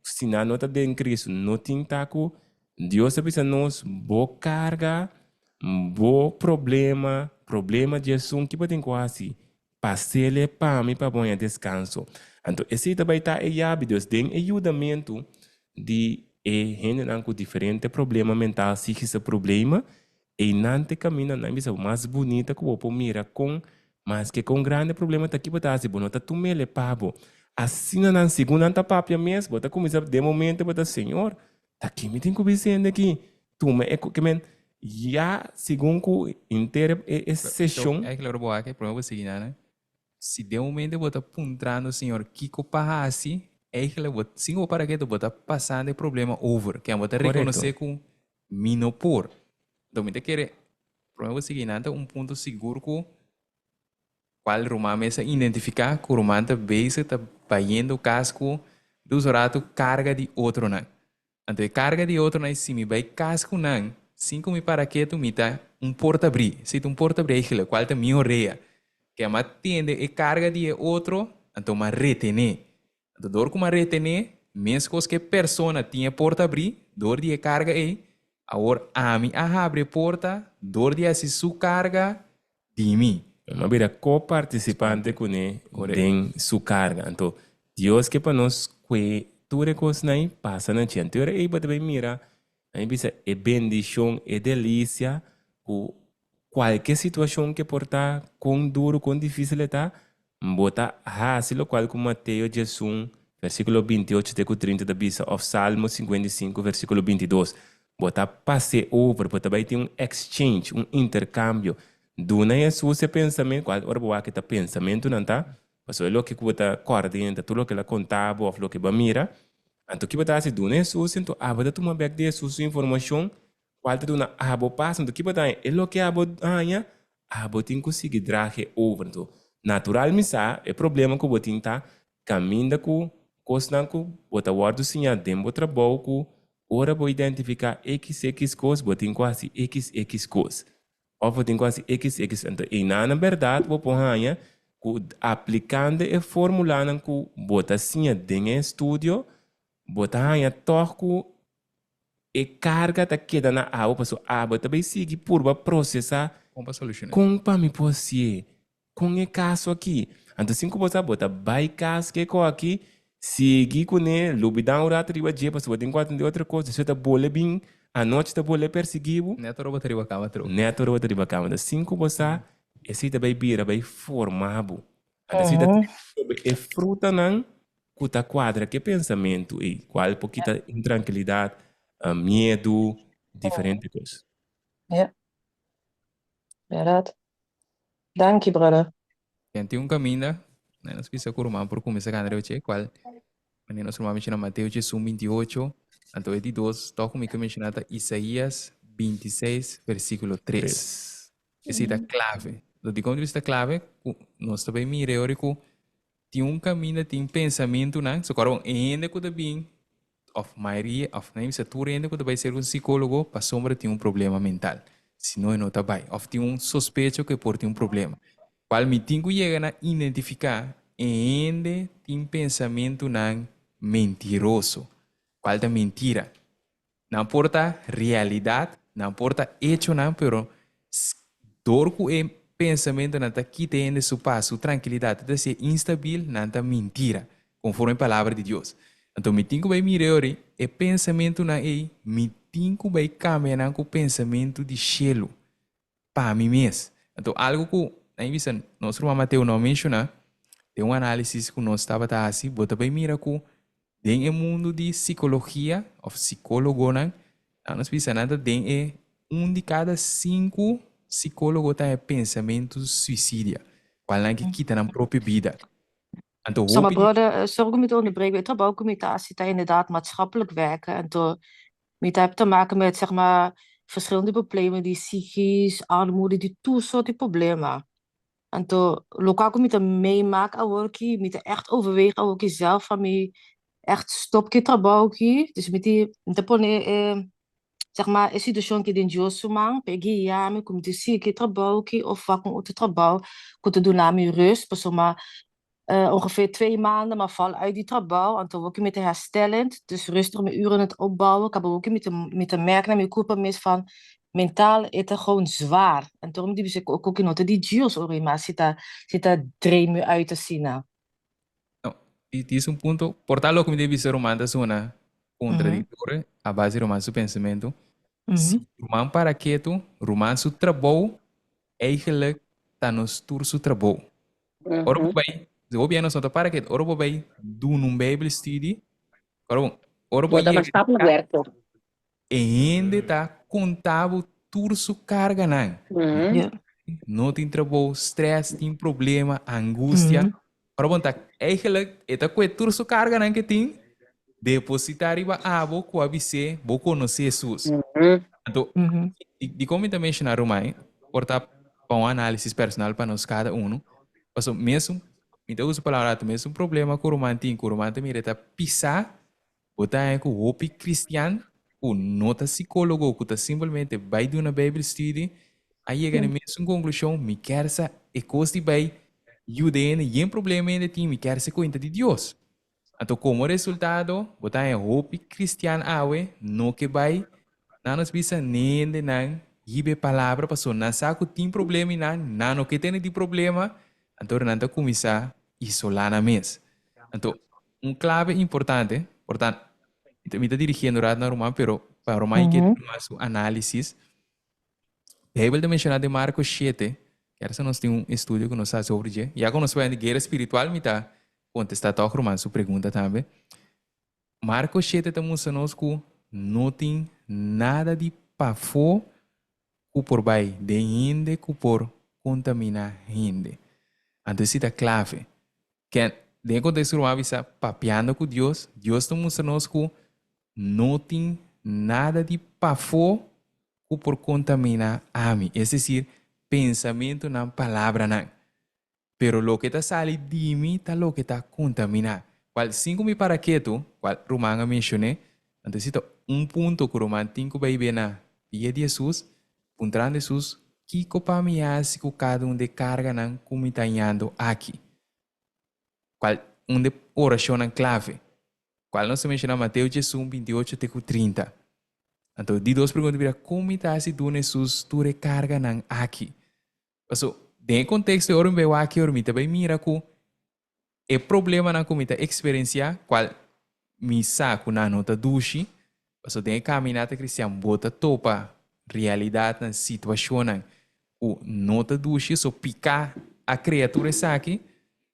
se na nota de em Cristo não tem taco Deus bisa nós bo carga bo problema de Jesus que pode quase passele para mim para bom descanso então esse também está aí Deus tem ajudamento de gente com diferente problema mental se esse problema e não te caminha na missa mais bonita que o mira com mas que com grande problema tá aqui botar se bom tá tu mele pabo assim na segunda tá papia mesmo botar começa de momento botar senhor tá aqui me tem que observar aqui tu me é que men já segundo inteira essa sessão É claro, boa, que problema você né? Se de momento você puntrando senhor Kiko Pahasi, é que você sim para que você passando o problema over, que você reconhecer com minopor. Então, me quer problema você ponto seguro que qual Roma mesa identificar que o Roma está base está pagando casco dos rato carga de outro não. Então, carga de outro não se me vai casco não, cinco me para que tu me tá porta-abrir, se tu porta-abrir é qual tá minha reia, que a matende e carga de outro, então uma retener. Então, dor como retener, mesmo que a pessoa tinha porta-abrir, dor de carga aí, agora a mim abre porta, dor de assim sua carga de mim. Uma vira co-participante com ele tem sua carga. Então, Deus que para nós que tudo coisa não passa na gente. Então, aí você vai mirar, aí bisa é bendição, é delícia, o qualquer situação que porta com duro, com difícil está, bota fácil, qual como Mateus Jesus, versículo 28 até 30 da bisa, of Salmo 55, versículo 22. Bota passe over, bota vai ter exchange, intercâmbio. Duna Jesus é pensamento, qual hora que tá pensamento não tá? Mas é o que bota coordena, tudo que ela contava, ou o que ba mira. Então que bota se Duna Jesus, então bota tu uma back de Jesus informação, qual te duna passa, então que bota é o que anya, tem conseguir drag over, então natural misa é problema que botin tá caminha com coisa não que bota guardo sim a demo trabalho que ora vou identificar x coisa, bota em quase x coisa. Ou vou ter quase x. Então, e na verdade, vou pôr que aplicando a fórmula que bota sim dentro do estúdio, bota aí torco e carga da queda na água, passou a água também sigue por processar Como para solucionar? com para me posse com e caso aqui. Então, assim que você bota vai caso que com aqui, sigue com ele, lubidão rata de dia, passou tem quatro de outra coisa, você tá bole bem, a noite tá bole perseguido. Neto roupa teriba cama tro. Neto rota de bacama. Da cinco você, esse também bira, vai formado. Assim, da é fruta não, cuta quadra, que pensamento e qual pouquita intranquilidade, medo, diferente coisas. Ja, verdade. Dank je, brother. Tem um caminho, né? Nós precisa curumar por começar a ganhar o qual, mas nós normalmente na Mateus 28, então 22, toca comigo mencionada Isaías 26, versículo 3. Esse é a clave. Do ponto de vista clave, nós também miramos que tem um caminho, tem um pensamento, né? So, claro, ainda que também, of maioria, of nem se tu ainda que vai ser um psicólogo, para sombra tem um problema mental. Se não está bem, of tem um suspeito que pode ter um problema. Qual me tenho que chegar a identificar, ainda tem pensamento não mentiroso. Qual é mentira? Não importa realidade, não importa hecho não, pero dorco é pensamento não está aqui tendo su paz, su tranquilidade, está ser instável, não está mentira, conforme a palavra de Deus. Então, me tenho que mirar e pensamento não é, me tenho que caminhar com o pensamento de chelo para mim mesmo. Então, algo que aí vista nosso irmão Mateus não menciona, tem um análise que nós estava assim, bota bem mira que dentro do mundo de psicologia, ou psicólogo, nós pensamos nada dentro de cada 5 psicólogos tem pensamentos suicídio, qual é que quita na própria vida. Então, Zeg maar, brother, sorry om je te onderbreken. Ik heb ook met ACTA inderdaad maatschappelijk werken. En toen met heb te maken met, zeg maar, verschillende problemen, die psychisch, armoede, die soorten problemen. En toen, lokaal kom je te meemaken, met echt overwegen, ook zelf van me, echt stop je trabajo. Dus met die, te ponen, zeg maar, is situação que dentro de man, peguei já me como disse que trabalho of wat com outro trabalho, que te doen na mijn rust, pas maar ongeveer 2 maanden, maar val uit die trabajo, en toen ook met de herstellend, dus rustig mijn uren het opbouwen, ik heb ook met de merk naar mijn koepa mis van mentaal is het gewoon zwaar, en daarom die ik ook in die Dios maar zit daar dream me uit te zien. No, e isso ponto, por tal como deve ser humano zona contraditória, a base do nosso pensamento. Se o humano para quieto, o humano seu trabalho, eigenlijk está no seu trabalho. Ora, bem, se o bem não só para quieto, ora, bem, do num Bible study, ora, bem, e ainda está contável tudo sua carga, não. Não tem trabalho, stress, tem problema, angústia. Ora, bom, tá, eigenlijk, eta com tudo sua carga, não que tem, depositar riba abo com a BC, vou conhecer Jesus. Então, de como também mencionar o mais, portar para uma análise personal para nós cada um, mas mesmo, então uso a palavra mesmo um problema com o romantismo, que o romantismo está pisar, botar com o hopi cristiano, o nota psicólogo, que está simplesmente vai de uma Bible study, aí chega na mesma conclusão, me quer essa e coisa de vai, e o DNA, e um problema ainda tem, me quer essa conta de Deus. Então, como resultado, botar em hopi cristiano awe, não que vai, não nos bisa nem de não, ibe palavra passou, não sabe que tem problema e não que tem de problema, então não começar a isolar na mesa. Então, clave importante, portanto, me está dirigindo a normal, pero para Romai que tem mais análise, a Bíblia menciona de Marcos 7, que essa nós tem estudo que nós faz sobre isso, e agora nós vamos de guerra espiritual, me está contestar a Romano sua pergunta também. Marcos 7 está mostrando que não tem nada de pavor que por vai de gente que por contaminar gente. Então, isso é clave. Que dentro desse romano, está papiando com Deus. Deus está mostrando que não tem nada de pavor que por contaminar a mim. É decir, pensamento na palavra não. Pero lo que está saliendo de mim está lo que está contaminado. qual 5 mi para quieto, qual Romanga mencioné, antecita ponto que Roman tinko baby na pia de Jesus, puntran de Jesus, kiko pa mi asico cada de carga nan kumitanyando aqui. Qual de oração nan clave. Qual nós menciona Mateus 18, 28 até 30. Então, de duas perguntas, vira como está se tu Jesus tu recarga nan aqui. So, dentro do contexto de orum beu aqui, orum também mira que é problema na comida experiência qual me saco na nota dushi. So, dentro caminhada cristã bota topa realidade na situação nan o nota dushi so picar a criatura aqui,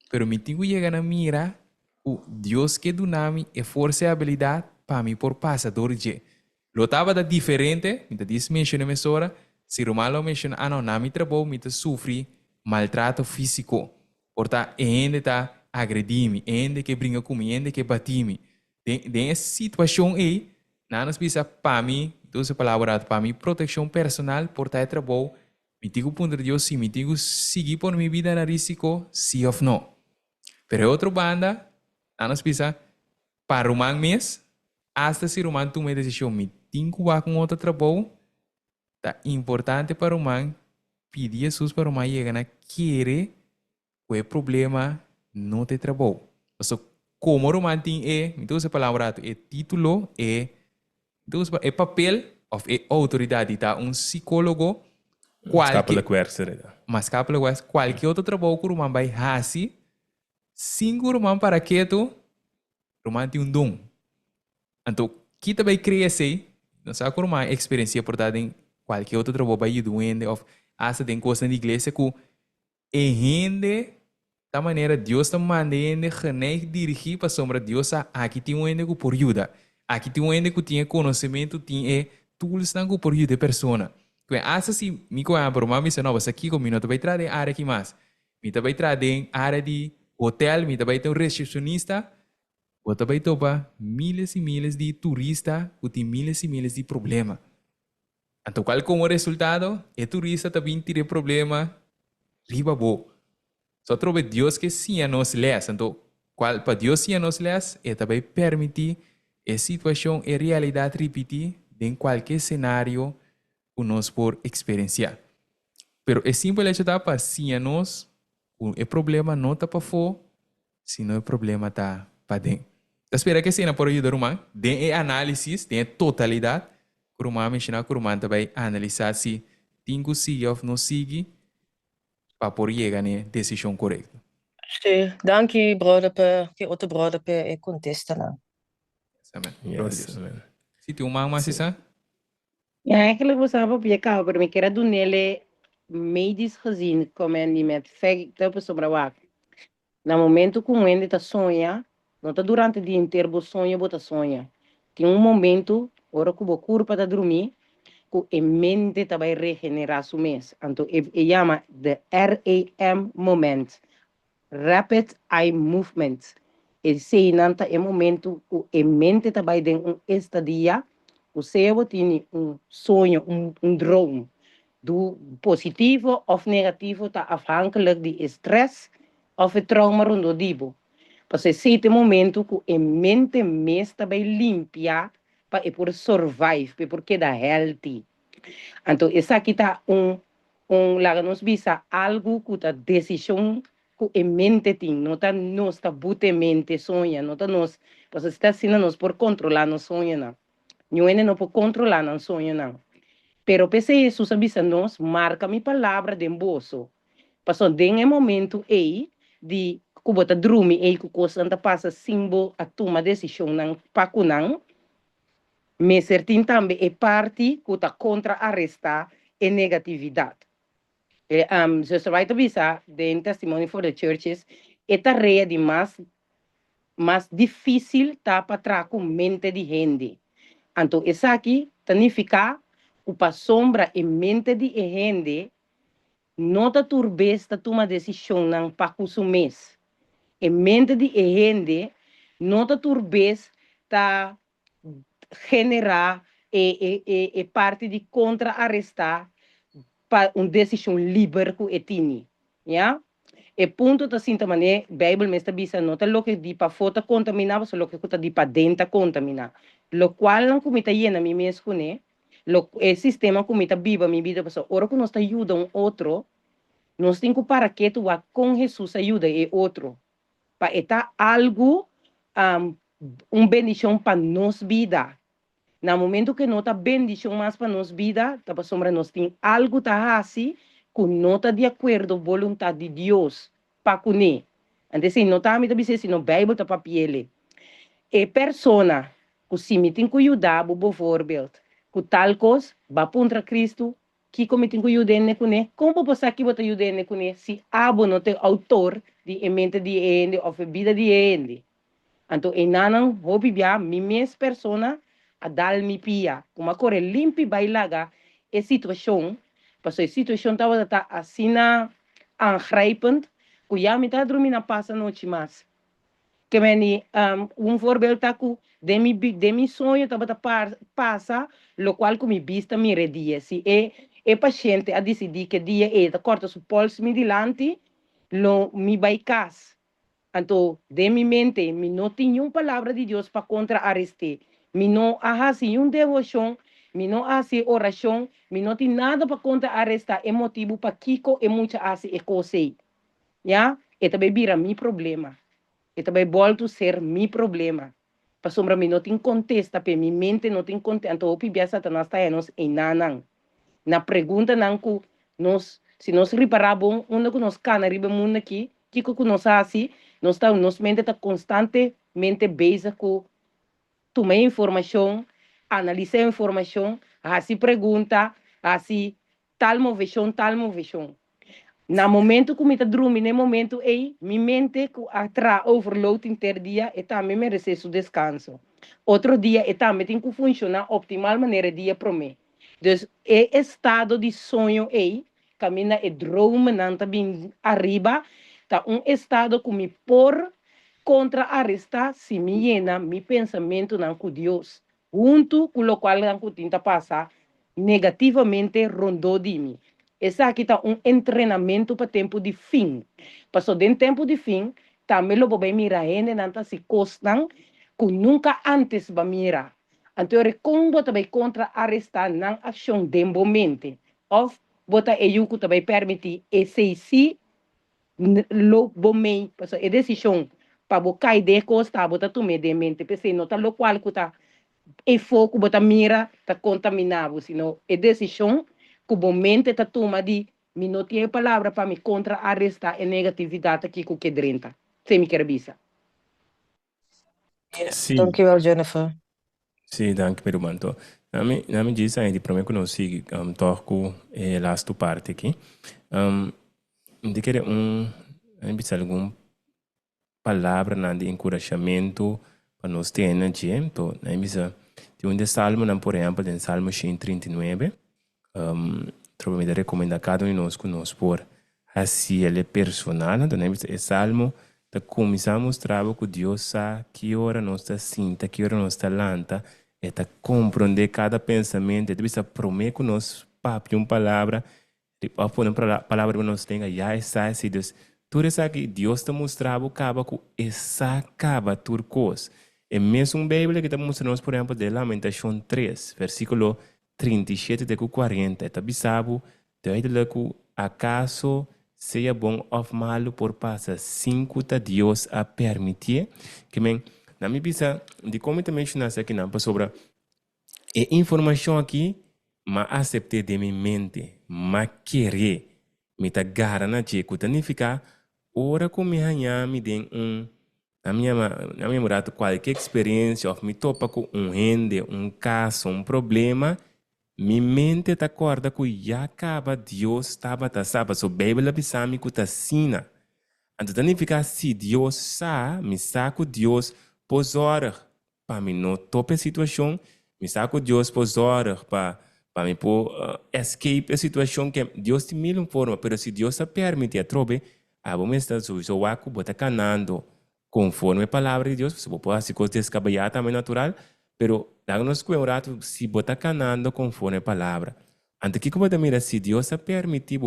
pero me tigo chega na mira o Deus que do nome é força e habilidade para mim por passador de lo tava da diferente, me diz menciona mesora, se Romano menciona, não, na mi trabalho me sofre maltrato físico, porta ainda tá agredir-me, ainda que brinca comigo, ainda que batir-me. Tem essa situação aí, nós precisa para mim, duas palavras para mim, proteção personal, porta é trabalho, me digo ponto de Deus, se me digo seguir por minha vida na risco, sim ou não. Pero outra banda, nós precisa para Romano mês, hasta se Romano toma a decisão, me tinha com outro trabalho, tá importante para o man pedir Jesus para o man chegar a querer o problema não te trabalho. So, como o man tem então essa palavra é título então é papel ou é autoridade, tá? Psicólogo qualquer outro trabalho que o man vai fazer, cinco o man para que o man tem dom. Então, que também cresce, não sabe como uma experiência portada em qualquer outro trabalho vai doendo ou hasta tem coisa na igreja que é rende da maneira Deus está mandando que dirigir para sombra Deus aqui tem um ende que por ajuda aqui tem um ende que tem conhecimento tem tools que por ajuda a pessoa que hasta se me conhece por uma missão nova aqui comigo vai trazer área que mais me vai trazer área de hotel me vai ter um recepcionista você vai topar milhares e milhares de turistas que têm milhares e milhares de problemas. Então, qual como resultado? O turista também tem problema riba bo. Só trove Deus que sim a nós les. Então, qual para Deus sim a nós les, é também permitir a situação e realidade repetir em qualquer cenário que nós por experienciar. Pero é simples hecho da para sim a nós, o problema não está para fora, senão o problema está para dentro. Espera que cena por ajudar o man, tem análise, tem totalidade, o man menciona que o man também analisar se tem que seguir ou não seguir para por chegar na decisão correta. Sim, danke brother que outro brother é contesta não. Amen. Yes, amen. Se tem um man mais isso? Ja, eigenlijk was het op je kamer, maar ik era doen hele medisch gezien, komen die met feiten op sobre wak. Na momento que o ende tá sonha, não tá durante o dia inteiro bo sonha, bota sonha. Tem momento, hora que o corpo tá dormir, que a mente tá vai regenerar su mês. Então, chama the RAM moment, Rapid Eye Movement. Esse nanta é momento que a mente tá vai ter estadia, o cérebro tem sonho, drone. Do positivo ou negativo tá afhankelijk de stress of het trauma rondom dibo. Porque esse momento que a mente está bem limpa para poder survive, para poder healthy. Então, essa aqui está lá nos visa algo que a decisão que a mente tem, não está nós tá bute mente sonha, não está nós, porque está sendo nós por controlar nos sonha não. Não por controlar não sonha não. Pero pese Jesus avisa nos, marca mi palavra de bolso. Passou den momento aí de kubota drumi aí que coisa anda passa símbolo a tomar decisão não pacunang. Me certin também é parte que está contra arrestar a negatividade. Jesus vai avisar de Testimony for the Churches, é tarefa de mais difícil tá para trás com mente de gente. Então, essa aqui significa que sombra e mente de gente não está turbesta tomar decisão não para consumir. A mente de gente não está turbesta generar e parte de contra-arrestar para uma decisão livre que é tinha. Yeah? E punto ta sinta mané, Bible me está bisa, no ta lo que di pa fora contamina, so lo que kuta di pa dentro contamina. Lo qual não comita llena mi mesmo, né? O sistema comita viva mi vida, so ora que nós ta ajuda outro, nós temos para que tu vá com Jesus ajuda e outro. Para estar algo, bendição para nós vida. No momento que nós tá bendição mais para nós vida, tá para sombra nós tem algo tá assim, que não tá de acordo com a vontade de Deus para cunir. Então, se não tá me dizer se no Bíblia tá para piele. E persona, que se me tem que ajudar, por voorbeeld, que tal coisa, vai contra Cristo, que como tem que ajudar ne cune, como você que bota ajudar ne cune, se abo não tem autor de mente de ende ou vida de ende. Então, enanan, hobby bia, mi mes persona, a dal mi pia, como a corre limpi bailaga, e situação, parce a situação tava tá assina aangrijpend, que já me tá dormindo passa noite mais. Que meni, voorbeeld taku, de mi sonho tava tá passa, lo qual com mi vista mi redia, si e paciente a decidir que dia é, tá corta su pulso mi dilante, lo mi vai cas. Então, de minha mente, me não tinha uma palavra de Deus para contra-arrestar. Me não hacía uma devoção, me não hacía oração, me não tinha nada para contra-arrestar. É motivo para Kiko e muita hace e coisa. Já? E também vira meu problema. E também volta a ser meu problema. Para sombra, me não tinha contesta, para minha mente não tinha contesta. Então, o pibia Satanás está nos enanang. Na pergunta, não que nós, se nós reparamos, onde que nós cana riba mundo aqui, Kiko que nós assim, nossa mente está constantemente busy com tomar informação, analisar informação, assim pergunta, assim tal movição. No momento que eu estou dormindo, no momento minha mente atra overload interdia e também merece seu descanso. Outro dia, e também tem que funcionar optimal maneira dia para mim. Então, é estado de sonho caminha e drome não tá bem arriba, tá estado que me por contra-arrestar se me llena mi pensamento não com Deus, junto com o qual não tinta passar negativamente rondou de mim. Esse aqui está treinamento para tempo de fim. Passou dentro tempo de fim, também lo vou mirar ainda não se costam que nunca antes vai mirar. Então, como também contra-arrestar na ação de momento, ou bota eu que também permitir esse si lo bomei, porque a decisão para bocar de costa, bota tomar de mente, porque não tá lo qual que tá e foco bota mira tá contaminado, senão a decisão que o momento tá toma de me não tinha palavra para me contra-arrestar a negatividade aqui que dentro. Sem me querer bisa. Sim, Dankjewel, Jennifer. sim, dank per manto. Na me diz aí, para mim que não siga, toco a last parte aqui. De querer alguma palavra de encorajamento para nós ter energia. Então, na missa tem um salmo, por exemplo, em Salmo 139. Trovo me recomenda cada um de nós que nós por assim ele é personal. Então, na missa é salmo da começar a mostrar que Deus sabe que hora nós está sinta, que hora nós está lanta, e tá compreender cada pensamento. Ele precisa prometer que nós papi uma palavra, a pôr uma palavra que nós tenha já está assim Deus. Tudo isso aqui Deus está mostrando que essa acaba tudo coisa. E mesmo a Bíblia que está mostrando, por exemplo, de Lamentação 3, versículo 37 até 40, está bisabo, de que acaso seja bom ou malo por passar 5 a Deus a permitir que na minha bisa de como te mencionaste aqui não sobre a informação aqui mas aceitei de minha mente mas querer me tá gara na che que significa ora como me hanha me den na minha morada qualquer experiência ou me topa com rende caso problema minha mente está acorda que já acaba Deus estava tá sabe so Bíblia bisami que tá sina então significa se Deus sabe me saco Deus pos horas para mim não topa a situação me saco Deus pos horas para mim por escape a situação que Deus te mil forma pero se Deus a permite a trobe a bom está so waku bota canando conforme a palavra de Deus se pode assim coisa descabelhada também natural pero dá-nos que um rato se bota canando conforme a palavra antes que como também se Deus a permite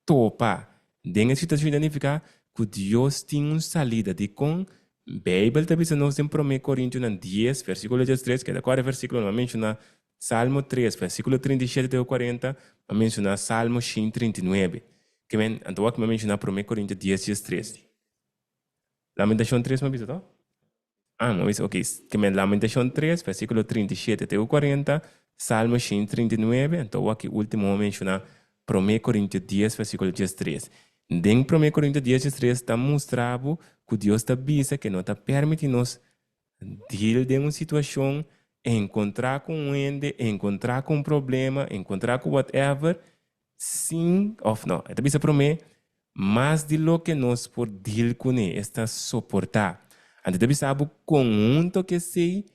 topa denga situação identificar que Dios tiene una salida de con Bíblia também se nós em 1 Coríntios 10, versículo 3, que é agora versículo não menciona Salmo 3, versículo 37 até 40, não menciona Salmo 139. Que vem, então aqui menciona 1 Coríntios 10, 3. Lamentação 3, mas isso, mas ok. Que vem Lamentação 3, versículo 37 até 40, Salmo 139, então aqui último menciona 1 Coríntios 10, versículo 3. Em 1 Coríntios 10, 3 está mostrado que Deus está avisa que não está permitindo nós deal de uma situação, encontrar com um ende, encontrar com um problema, encontrar com whatever, sim ou não. Está avisa para mim, mais de lo que nós por deal com ele, está suportar. Então, está avisa conjunto que sei,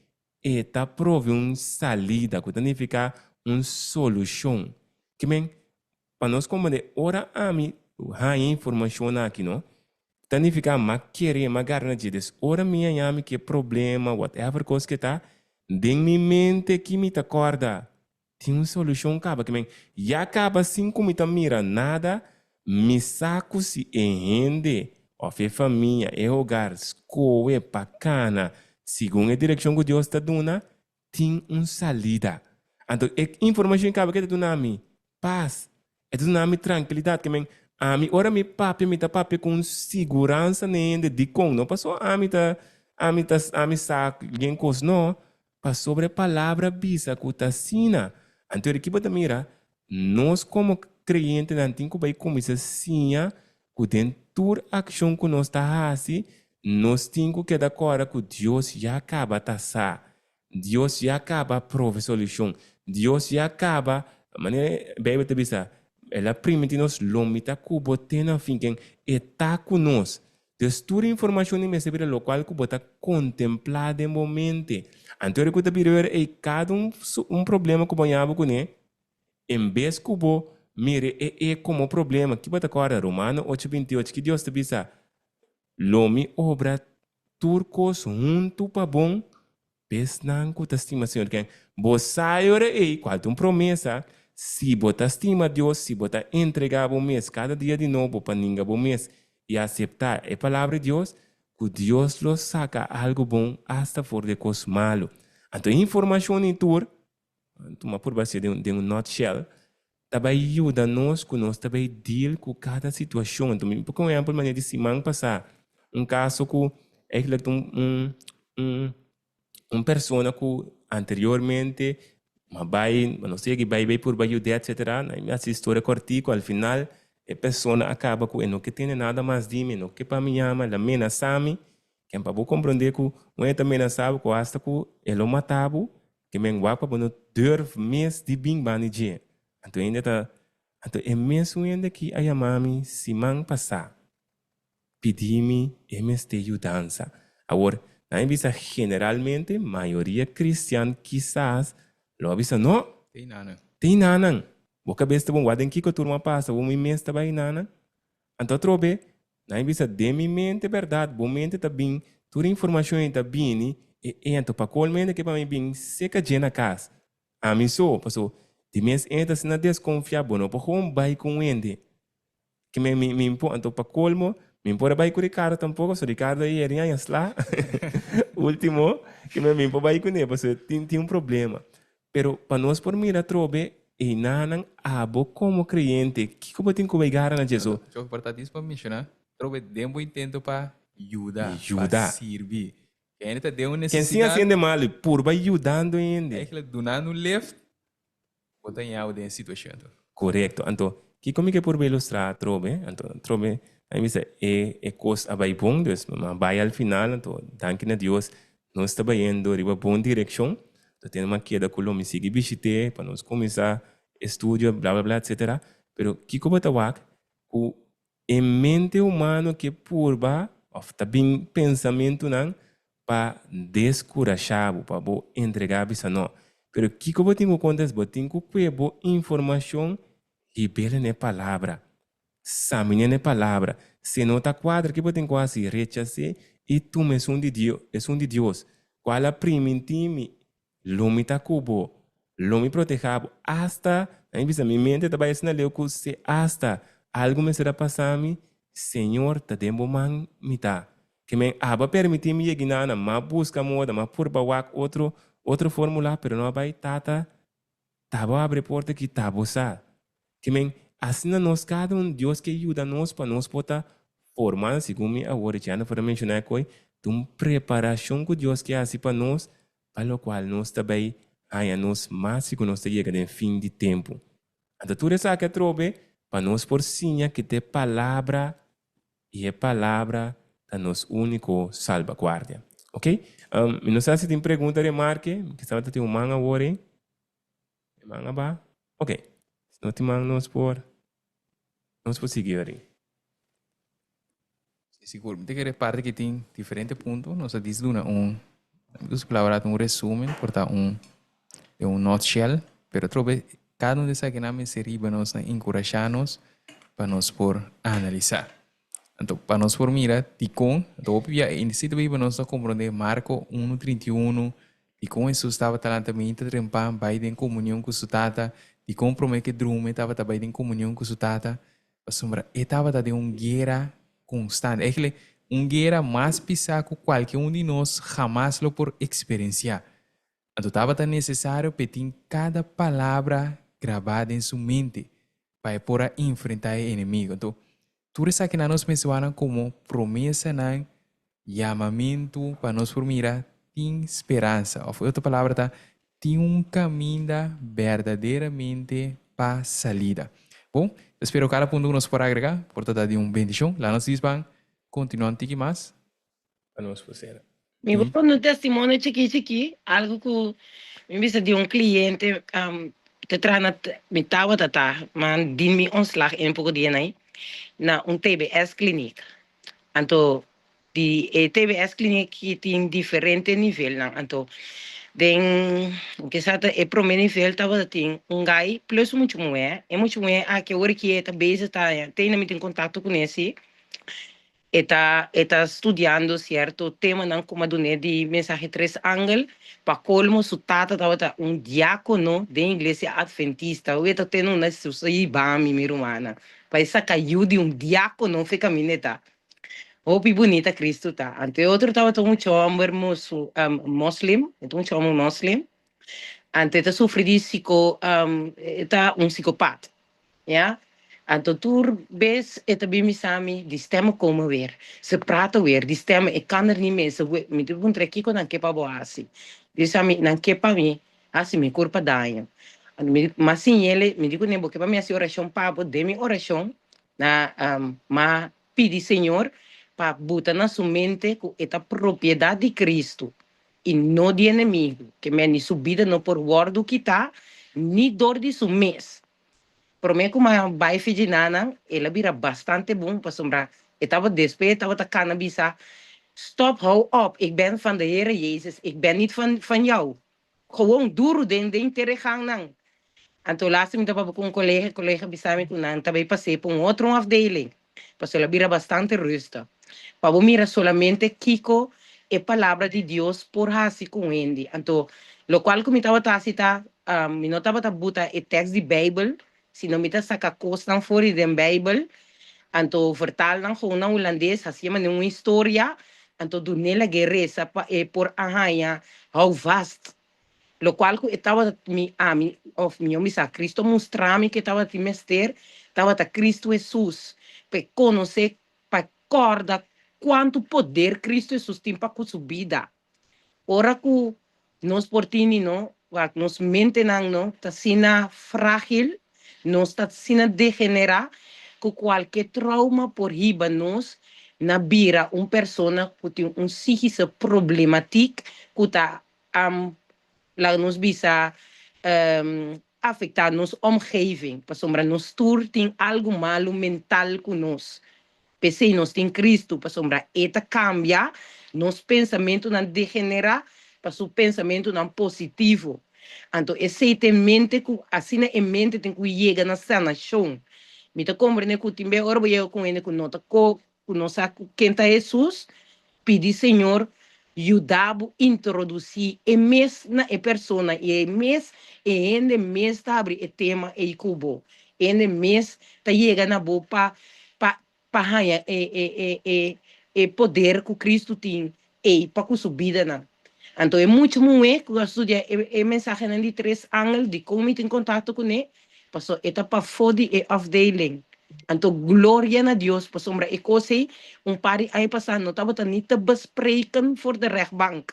está prove uma salida, que significa uma solução. Que bem, para nós como de ora a mim, a informação aqui, não? Significa ma querer, ma garantir. Ora minha yami que problema, whatever coisa que tá, dentro minha mente que me acorda. Tem uma solução acaba que men, já acaba assim como me mira nada, me saco se rende, of família, hogar, escola, bacana, segundo a direção que Deus está dando, tem uma salida. Então, a informação acaba que está dando paz, está dando tranquilidade que men. Ora mi papi com segurança nem de com não passou sa alguém cos não para sobre a palavra bisa que tá sina então aqui bota mira nós como crente não tem que vai começar assim que dentro ação que nós tá assim nós temos que dar cora que Deus já acaba tá Deus já acaba prove solução Deus já acaba maneira bem te bisa ela permite nos lomita cubo tena finken está conosco. Toda a informação e receber local que bota contemplada em momento. Então eu que ver é cada problema que banhava com ele. Em vez que bo mire como problema que bota agora Romano 8:28 que Deus te bisa lomi obra turcos junto para bom pesnan com estimação que bo saiu qual promessa se botar estima Deus, se botar entregar o mês, cada dia de novo para ninguém o mês e aceitar a palavra de Deus, que Deus lo saca algo bom hasta fora de coisa malo. Então, informação em tour, uma por base de um nutshell, também ajuda nós que nós também deal com cada situação. Então, por exemplo, maneira de semana passada, caso que é pessoa que anteriormente não sei que vai por baixo de etc. Essa história cortico, ao final, a pessoa acaba com não que tem nada mais de mim, não que para mim ama, ela ameaça-me, que é para eu compreender que não é também ameaçado, que hasta que ele o matava, que me guapa para não ter mês de bem banije. Então ainda tá, então é mesmo ainda que a mami se man passar, pedir-me e me esteja ajudança. Agora, na vista generalmente, maioria cristã quizás lo avisa no tem nada boca besta bom guardem que a turma passa o meu mês também nada então trobe na vista de minha mente verdade bom mente tá bem toda informação está bem e então para qual mente que para mim bem seca de na casa a mim só passou de mês entra se na desconfiar bom não para como vai com ende que me então para colmo me importa vai com Ricardo tampouco so Ricardo aí era lá último que me importa vai com ele porque tem problema. Pero para nós por mira trobe e nanan abo como crente que como tem que pegar na Jesus. Eu importante para mencionar, trobe dembo intento para ajudar, para servir. Quem ainda deu uma necessidade. necessidade. Quem se mal por vai ajudando ainda. É que do nada no left, botar em algo dessa situação. Correto. Então, que como que por ilustrar trobe, então trobe, aí me diz é coisa abai bom, Deus, mas vai ao final, então, danke a Deus, nós está indo riba boa direção. Tem uma queda que me sigue visite para nós começar estudo, blá blá blá, etc. Pero que como tá wak, o mente humano que purba, of também pensamento não, para descorajar, para bo entregar bisa não. Pero que como tem que acontecer, bo tem que cuebo informação e bela na palavra, examine na palavra. Se não tá quadra que bo tem que assim rechazar e tu me son de Deus, qual a primeiro Lumi ta cubo, lumi protejado, hasta, aí bisa mi mente trabalha na leu que se hasta algo me será passar-me, Senhor, tá dembo man mita. Que men aba permitir me llegar na ma busca moda, ma purba wak outro formulário, pero não vai tata, tabo abre porta que tabo sa. Que men assim nós cada Deus que ajuda nós para nós poder formar, segundo me agora já não para mencionar coi, uma preparação que Deus quer assim para nós, para o qual nós também aí nós mais que nós chega no fim de tempo. Então tudo isso que trobe para nós por sinha que te palavra e a palavra é nosso único salvaguarda. Ok? Não sei se tem pergunta de Marque, que estava tendo manga agora. Manga ba? Ok. Se não tem manga, nós por seguir aí. Seguro, te querer parte que tem diferente ponto, nós diz dos palavras um resumen, porta nutshell, pero trobe cada dessa que nome seriba nos encorajar-nos para nós por analisar. Então, para nós por mirar, Ticon, então, inicialmente viva nós compreender Marco 1:31, Ticon Jesus estava talentamente trempando, vai em comunhão com sua tata, Ticon promete que drume estava também em comunhão com sua tata, para estava de guerra constante, é que guerra mais pesada que qualquer de nós jamais lo por experienciar. Então, estava necessário pedir cada palavra gravada em sua mente para poder enfrentar o inimigo. Então, tudo isso que nós mencionamos como promessa, chamamento para nós por mirar, tem esperança. Ou outra palavra, tem caminho verdadeiramente para salida. Bom, espero que cada ponto que nós por agregar, portanto, de bendição. Lá nós dizemos, continuando aqui mais. Para nós fazer. Me vou no testemunho chiqui, algo que me vista de cliente, te trana me tava mas din me ontslag in pouco dia aí. Na TBS clinic. Então, die TBS clinic tem diferente nível, não? Então, que sata é pro nível tava tem gai plus muito mulher, que hora que tá base tá tem na em contato com esse está estudando certo tema não como de mensagem três ângulos para colmo su tata tava diácono de igreja adventista o está tendo uma sucessão bami mirumana para essa caiu de diácono fica mineta Hopi bonita Cristo tá ante outro tava um homem muslim então homem muslim ante tá sofre de tá psicopata ja Então, tu vês, het bij me samen, die stemmen komen weer. Ze praten weer, die stemmen, ik kan er niet mee. Ze moeten doen trekkie kon dan kepa boasi. Dus samen, dan kepa me, asi me corpa daia. Mas sim, ele me digo, nebo, kepa me assim oração pabo, demi oração, ma pedi Senhor, para botar na sua mente que esta propriedade de Cristo e não de inimigo, que me ni subida não por guardo que tá, ni dor de su mês. Para mim, como a baife de nana, ela vira bastante bom para sombrar. Eu estava despeito, estava a cannabis. Stop, hou op. Ik ben van de Heer Jezus. Ik ben niet van jou. Gewoon duro de intergang nang. En toen laatst me estava com collega bisame com nang, também passei por outro afdeling. Pasó ela vira bastante rusta. Para mira solamente Kiko é palavra de Deus por hasi com ele. Então, lo qual como estava tacita, me não estava tabuta o texto de Bible. Se não me está saca costa fora da Bíblia, então vertalam gewoon na holandês, assim mas uma história, então do nela guerra por arranha, how vast, lo qual que estava me sa Cristo mostrar-me que estava te mester, estava ta Cristo Jesus, para conhecer, para acordar quanto poder Cristo Jesus tem para subida. Ora que nós portini não, nós mente não, tá sina frágil. Nós está sendo degenerar com qualquer trauma por riba nós na bira pessoa que tem psíquica problemática que está lá nos bisa afetar nos omgeving, para sombra nos tour tem algo malo mental com nós. Pensei nós tem Cristo, para sombra eta cambia, nos pensamento não degenerar para seu pensamento não positivo. Então, esse tem mente, assim em mente tem que chegar na sanação. Me tá compreendendo que também agora eu com ele com nota com nossa quem tá Jesus, pedir Senhor ajudar introduzir e mês na persona e mês e ende mês tá abrir o tema e cubo. Ende mês tá chega na boa para para poder que Cristo tem e para que subida não. Então é muito muito que eu estudia mensagem de 3 ángeles de como em contato com ele, passou etapa fora de afdeling. Então glória a Deus, por sombra e coisa par de aí passando, não estava nem te bespreken voor de rechtbank.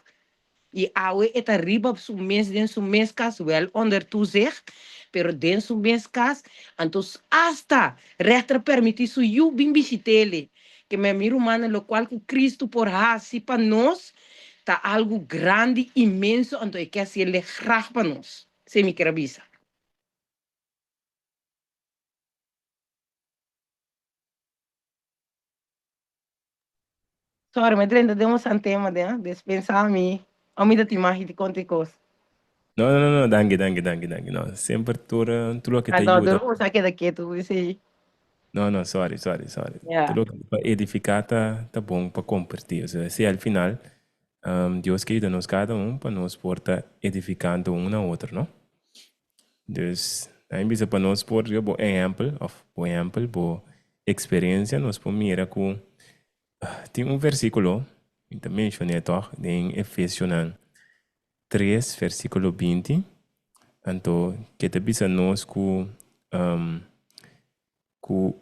E awe eta riba su mes den su mes cas wel onder toezicht, pero den su mes cas, antos hasta rechter permitir su yu bim visitele, que me miro mano lo cual que Cristo por hasi pa nos, ta algo grande, imenso, anto e que assim ele graag pa nos. Se me quer bisa. Sorry, mas ainda demos um tema, né? Dispensar a mim. A mim da timagem de conta e coisa. No, danke. No, sempre tudo que te Então, ajuda. eu saquei daqui, tu disse. No, sorry. Yeah. Tudo que para edificar tá bom para compartilhar. Ou seja, se al final, Deus que nos cada para nos porta edificando um na outra, não? Dus, aí bisa para nós por exemplo, por experiência, nós por mira com tem versículo, eu também mencionei toch, em Efésios 3, versículo 20, então, que te bisa nós com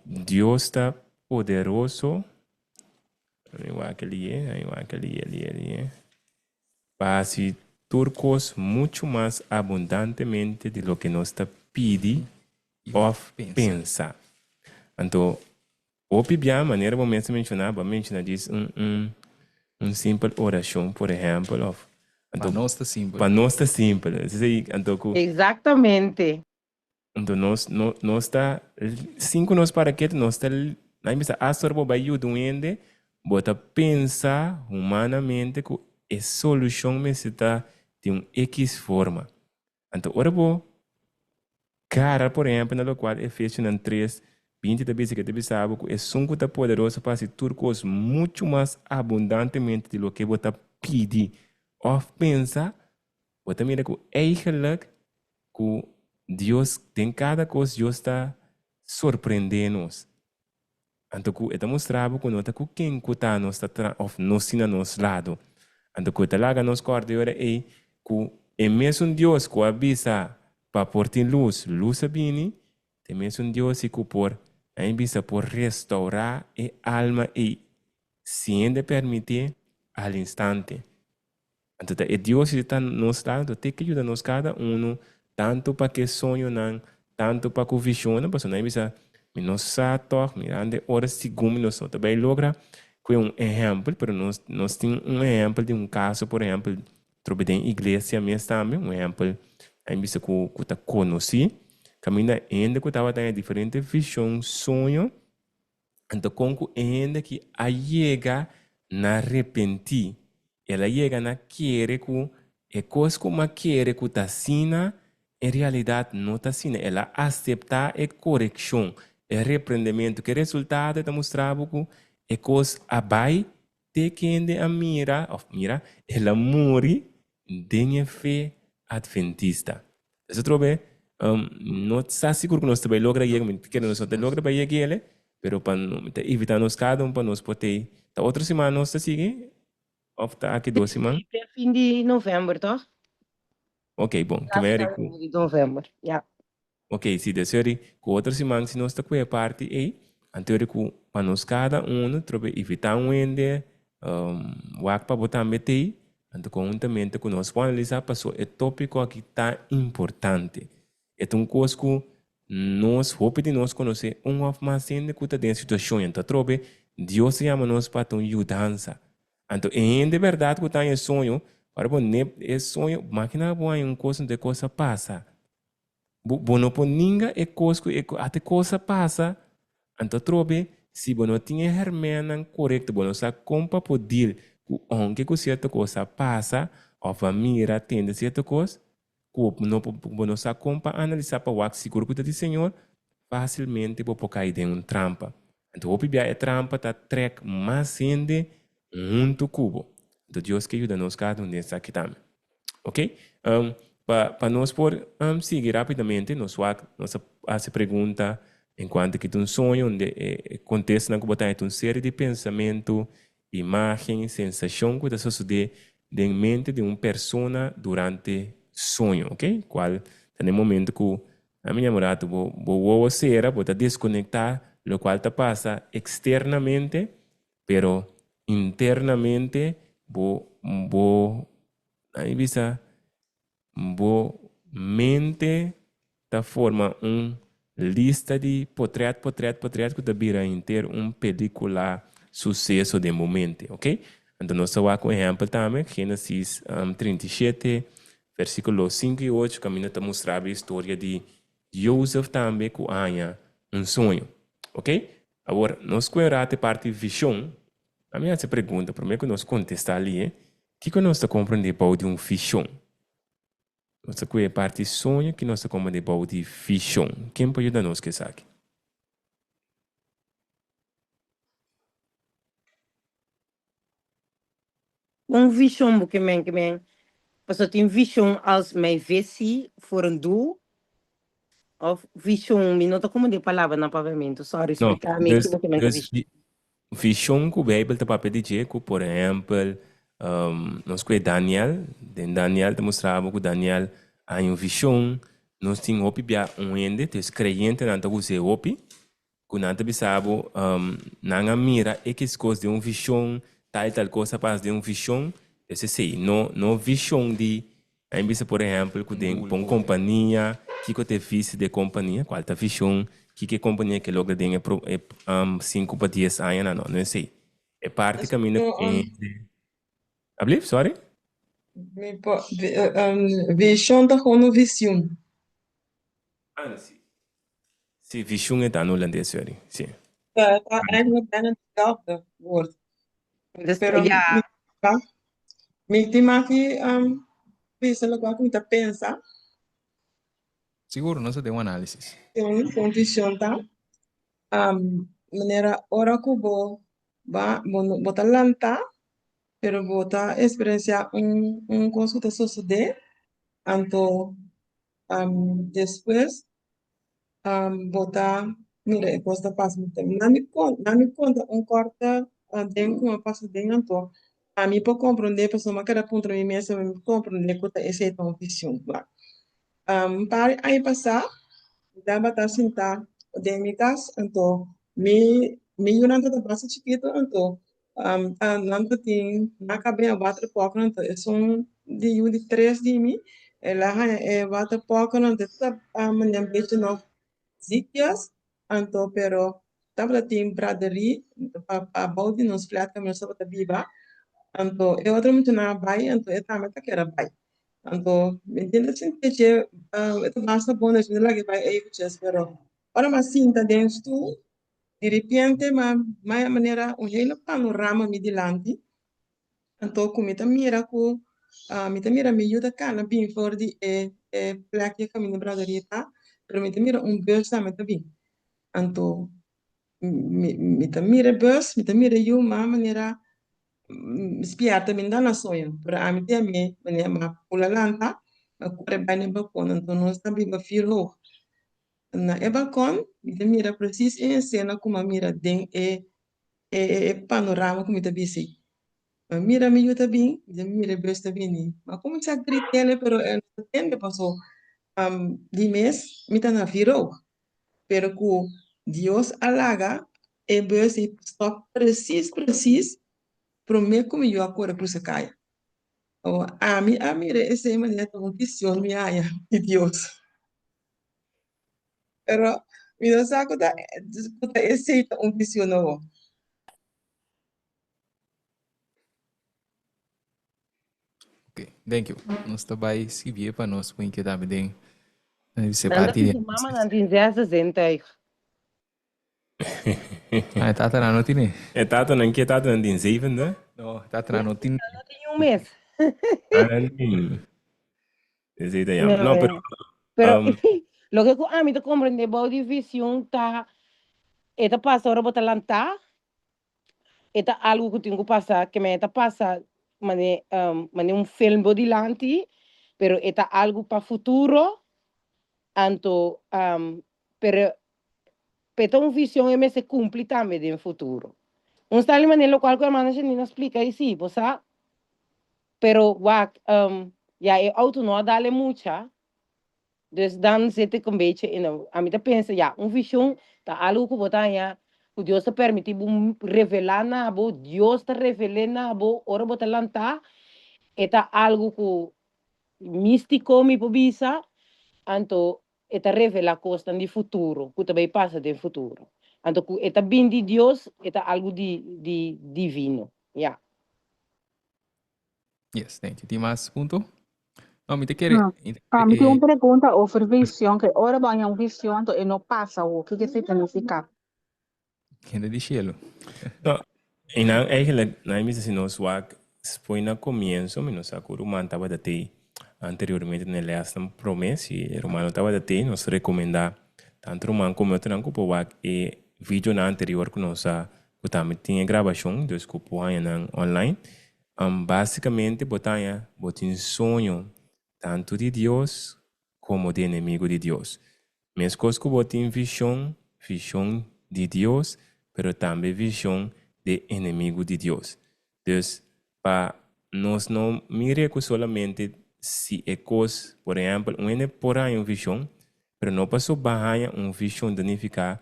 Deus está poderoso, aí vai aquele, para se turcos muito mais abundantemente de lo que nos está pedi ou pensa. Então, o a maneira como eu mencionar diz simples oração, por exemplo. Para nós está simples. Para nós está simples. Exatamente. Então, nós está, 5 nós para que nós está, nós está absorbo para o doente, bota pensar humanamente que a solução necessita de X forma. Então, ora cara, por exemplo, na qual Efésios 3, 20 da que te sabe que é sunco tá poderoso para se turcos muito mais abundantemente de lo que você pede ou pensa, você mira que eigenlijk que Deus tem cada coisa, Deus está surpreendendo-nos. Então, que está mostrando que nós quem está nos nosso lado. Então, que está lá nos corda é que é mesmo Deus que avisa para portar luz a bini, é mesmo Deus que por avisa por restaurar a alma e sem permitir al instante. Então, é Deus que está nos lado, tem que ajudar nos cada tanto para que sonho não, tanto para que visão, não, porque não avisa nós sabe, mirando horas segundo nós também logra que exemplo, pero nós temos exemplo de caso, por exemplo, trobe em igreja mesmo também, exemplo, aí bisa que tá conheci, caminha ainda que tava tendo diferente visão, sonho, então com que ainda que a chega na arrepentir, ela chega na querer que é coisa como querer que tá sina, em realidade não tá sina, ela aceitar a correção, o repreendimento, que resultado está mostrando que é coisa abai de quem a mira, ela morre de fé adventista. Isso trobe, não está seguro que nós também logra chegar, porque nós não logra para chegar, mas para evitar nos cada para nós poder. Da outra semana nós está seguindo, ou está aqui 2 semanas? É fim de novembro, tá? Ok, bom. Que vai de novembro, yeah. Ok, se desere que outra semana se nós está com a parte aí, anterior que para nós cada trobe evitar ende, o para botar meter, então conjuntamente que nós vamos analisar passou é tópico aqui tá importante. É coisa que nós hope de nós conhecer mais ainda que está dentro da situação, então trobe Deus chama nós para ter mudança. Então é de verdade que está em sonho, para bom é sonho, máquina boa em coisa de coisa passa. Bono por ninguém é coisa que até coisa passa, então trobe se bono tinha hermana correto, bono sa compa poder que onde que certa coisa passa, ou família atende certa coisa, que não bono sa compa analisar para o seguro que está Senhor, facilmente pode cair em trampa. Então o bia é trampa tá trek mais ainda muito cubo. Então Deus que ajuda nos cada nessa aqui também, ok? Para nós por seguir rapidamente, nós fazer pergunta enquanto que um sonho onde acontece na botar uma série de pensamento, imagem, sensação que está sucedendo em mente de uma pessoa durante sonho, ok? Qual no momento que a minha namorada vou ser, vou desconectar, lo qual está passa externamente, pero internamente vou aí bisa vou mente da forma lista de portrait que da vira inteiro película sucesso de momento, ok? Então nós vamos com exemplo também, Gênesis 37, versículo 5 e 8, que a menina mostrava a história de Joseph também que tinha sonho, ok? Agora, nós conhecemos a parte visão. A minha pergunta, primeiro que nós contestar ali, o que nós compreendemos de visão? Nós conhecemos a parte sonho que nós compreendemos de visão. Quem pode ajudar nós que sabe? Vision que men. Pas het een vision als mijn visie voor een doel. Of vision, mi nota como de palavra na pavimento. Sorry, Não, explicar-me aquilo que men vision. visão que o Bíblia está para dizer que, por exemplo, nós conhecemos Daniel. Daniel te mostrava que Daniel a uma visão. Nós tínhamos hopi bia ende, então creyente não está usando hopi. Que não está bisabo, não mira que coisa de uma visão, tal coisa passa de uma visão. Esse sim, não visão de, aí bisa por exemplo, que tem uma companhia, que te fiz de companhia, qual tá visão, que companhia que logo tem 5 para 10 anos, não sei. É parte que a minha sorry? Vision tá como visão. Ah, sim. Sim, visão é no holandês, sorry. Sim. Tá eigenlijk bijna hetzelfde woord. Dus, Pero ja, me tem aqui pensa logo que me pensa, Seguro, não se deu análise. com visão tá. Maneira ora que bota lanta, pero bota experiencia coisa que sucede, então depois bota mira coisa passa muito na me conta corta dentro uma passa dentro então a mim para compreender pessoa mas cada ponto mim mesmo me compreender que essa é uma visão lá para aí passar dá para sentar de minha casa então me durante a base chiquito então não tem na cabeça bater pouco então é de 3 de mim ela é bater pouco então tá manhã beijo não ziekjes, anto pero tabla team braderie, a body nos flat kami sa bata biba, anto e outro muito na bai, anto e tama ta kera bai. Anto mentira sin teche, ito basta bonus nila lagi bai e kuches pero ora mas sinta dentro tu, de repente ma maneira hele panorama mi dilanti, anto kumita mira ku mita mira mi yuda kana bin for di plekje kami na braderie ta, pero mita mira bus mita bin. Anto mita mira bus, mita mira yu ma maneira spiata min dana sonho, para a mita me maneira ma pula lanta, ma kore bane balcão, anto nós também ba fir hoog. Na balcão, mita mira precies in cena como mira den panorama como mita bisi. Ma mira mi yuta bin, mita mira bus ta bini. Ma como sa gritele pero tende paso di mes mita na fir hoog. Pero que Deus alaga e bus e stop precies para mim como eu agora para se cair. O a mim esse maneira tão visão minha de Deus. Pero me dá saco da esse visão não. Ok, thank you. Nós também se via para nós, porque também tem ser anda parte de. com mama não tem 60. Ah, tata na notin eh. É tata não que tata não tem 7, né? No, tata na notin. Não tem mês. Ah, não. Esse daí, Não, não, pero lo que a mí te comprende body vision ta eta passa ora bota lanta eta algo que tenho passa que me eta passa mane film body lanti pero eta algo para futuro anto pero peta visão e se cumpre também no futuro. Tal de maneira local que a irmã Janina explica aí, sim, você sabe? Pero, ja, é auto não dá-lhe muita. Dus dan zit ik een beetje in een... A mim pensa, ja, visão, tá algo que botar ja, o Deus te permite revelar na bo, Deus te revela na bo, ora botar lantar, eta algo que místico mi pobisa, anto eta revela costa no futuro, que também passa no futuro. Anto eta bem de Deus, eta algo de divino, ja. Yes, thank you. Tem mais ponto? Não, me te quer... Me tem uma pergunta over visão, que ora banha visão, então não passa o que significa? Gente de cielo. No, en dan eigenlijk, na mis si nos wak spoi na comienzo, mi nos akuru man taba date anteriormente nelle astam promessi, romano taba date nos recomenda tanto roman como outro não cupo wak e vídeo na anterior que nos botamos tinha gravação, dus cupo aí online. Basicamente botin sonho tanto de Deus como de inimigo de Deus. Mas coisas que botin visão de Deus, pero também visão de inimigo de Deus. Dus, para nós não mire que solamente se é coisa, por exemplo, por aí uma visão, pero não passou barra uma visão de ficar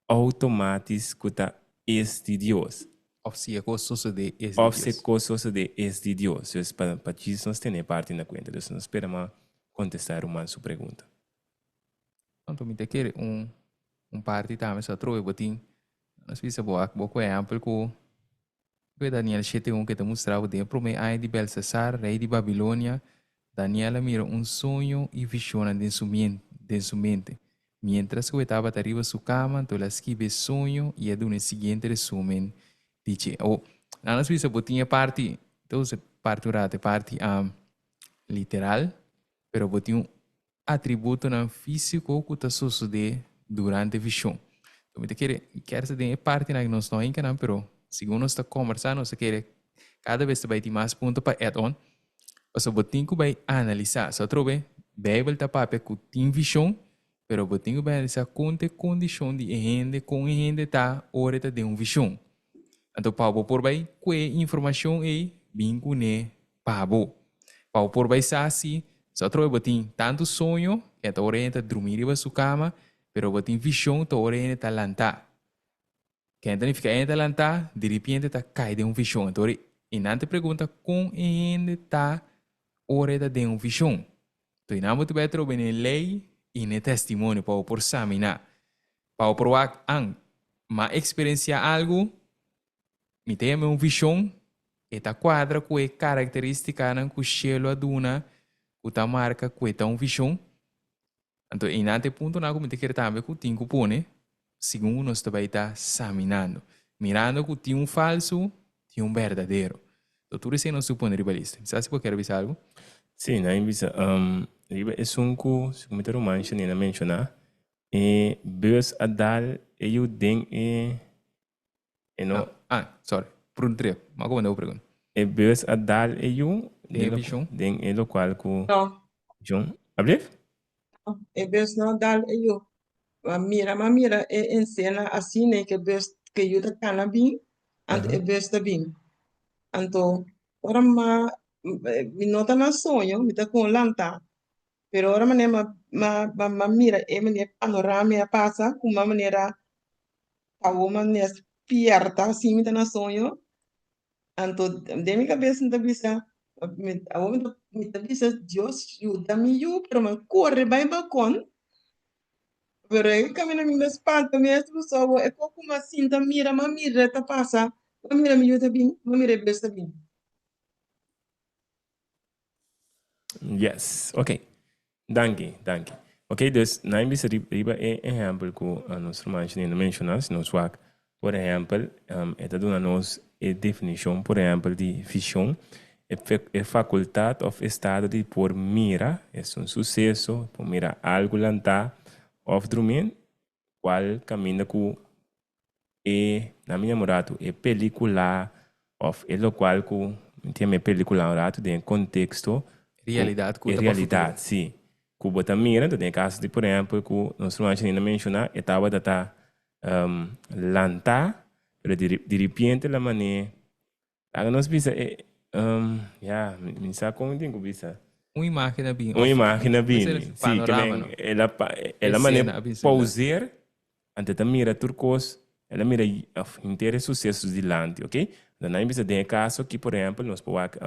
automático que é de Deus. Of se é coisa de es de Deus. Of se coisa de es de Deus. Dus, para isso nós temos parte na conta. Dus, nós esperamos contestar uma sua pergunta. Então, me te quer parte também só trouxe botin. Nós vimos boa exemplo que Daniel 7:1 que te mostrava dentro de Belsasar, rei de Babilônia. Daniel mira sonho e visiona de sua mente. Mientras que estava arriba sua cama, então ela escreve sonho e é do seguinte resumen. Dice, nós vimos botinha parte, então parte literal, pero botinha atributo físico que está sucedendo durante a visão. Então, me quer saber parte na nós não encanam, pero segundo nós está conversando, nós quer cada vez vai ter mais ponto para add-on. Então, botinho que vai analisar. Só trove, Bíblia está para que tem visão, pero botinho vai analisar quanto condição de gente com gente tá hora de visão. Então, para por vai que informação é vincune para por vai assim, só trove botinho tanto sonho que a hora de dormir em sua cama. Pero botin visão to ore ta lanta. Que então fica em lanta, de repente ta cai de visão. Então, inante pergunta com ainda ta ore de visão. Então, inamo te betro bene lei e ne testemunho para por examinar. Para provar ma experiencia algo, me tem visão e ta quadra com característica nan ku cielo aduna, ku ta marca ku ta visão. Então, em ponto, nós temos que também que tem que pôr, segundo nós também está examinando. Mirando que tem falso, tem verdadeiro. Então, tudo isso não supõe ribalista. Sabe se você quer avisar algo? Sim, na invisa, é um que, se como o mancha nem mencionar, e bus adal e o den não. Sorry. Pergunta, mas como não pergunta? E bus adal e o den e local que John, abre? E bes não dá eu mira e ensina assim né que bes que eu tá cana bem ante e bes tá bem então ora me nota na sonho me tá com lanta pero ora ma mira e me panorama passa com uma maneira a uma maneira pierta assim me tá na sonho então de minha cabeça não tá bisa a uma me tá bisa Deus ajuda-me pero me corre bem bacon. Pero aí caminha me espanta mesmo pessoa é como assim tá mira tá passa mira me ajuda bem mira besta bem. Yes, ok. Danke. Ok, dus na invisa riba exemplo que nós romans nem mencionas nos wak. Por exemplo, esta dona nos definição, por exemplo, de visão. É faculdade ou estado de por mira, é um sucesso, por mira algo lantar, ou dormir, qual caminha com na minha morada, é película, ou é lo qual com tem película morado de contexto, realidade, sim. Que bota mira, tem caso de por exemplo, que nós não mencionar, etapa data lanta, pero de repente la maneira, agora nós bisa, yeah, me sabe como digo bisa. Uma imagem na bem. Uma imagem na Esse bini. Sim, que panorama, men, não? ela Cena, maneira a bisa, pauser, ante ta mira turcos, ela mira inteiro sucesso de lante, ok? Dan aí bisa tem caso que, por exemplo, nós podemos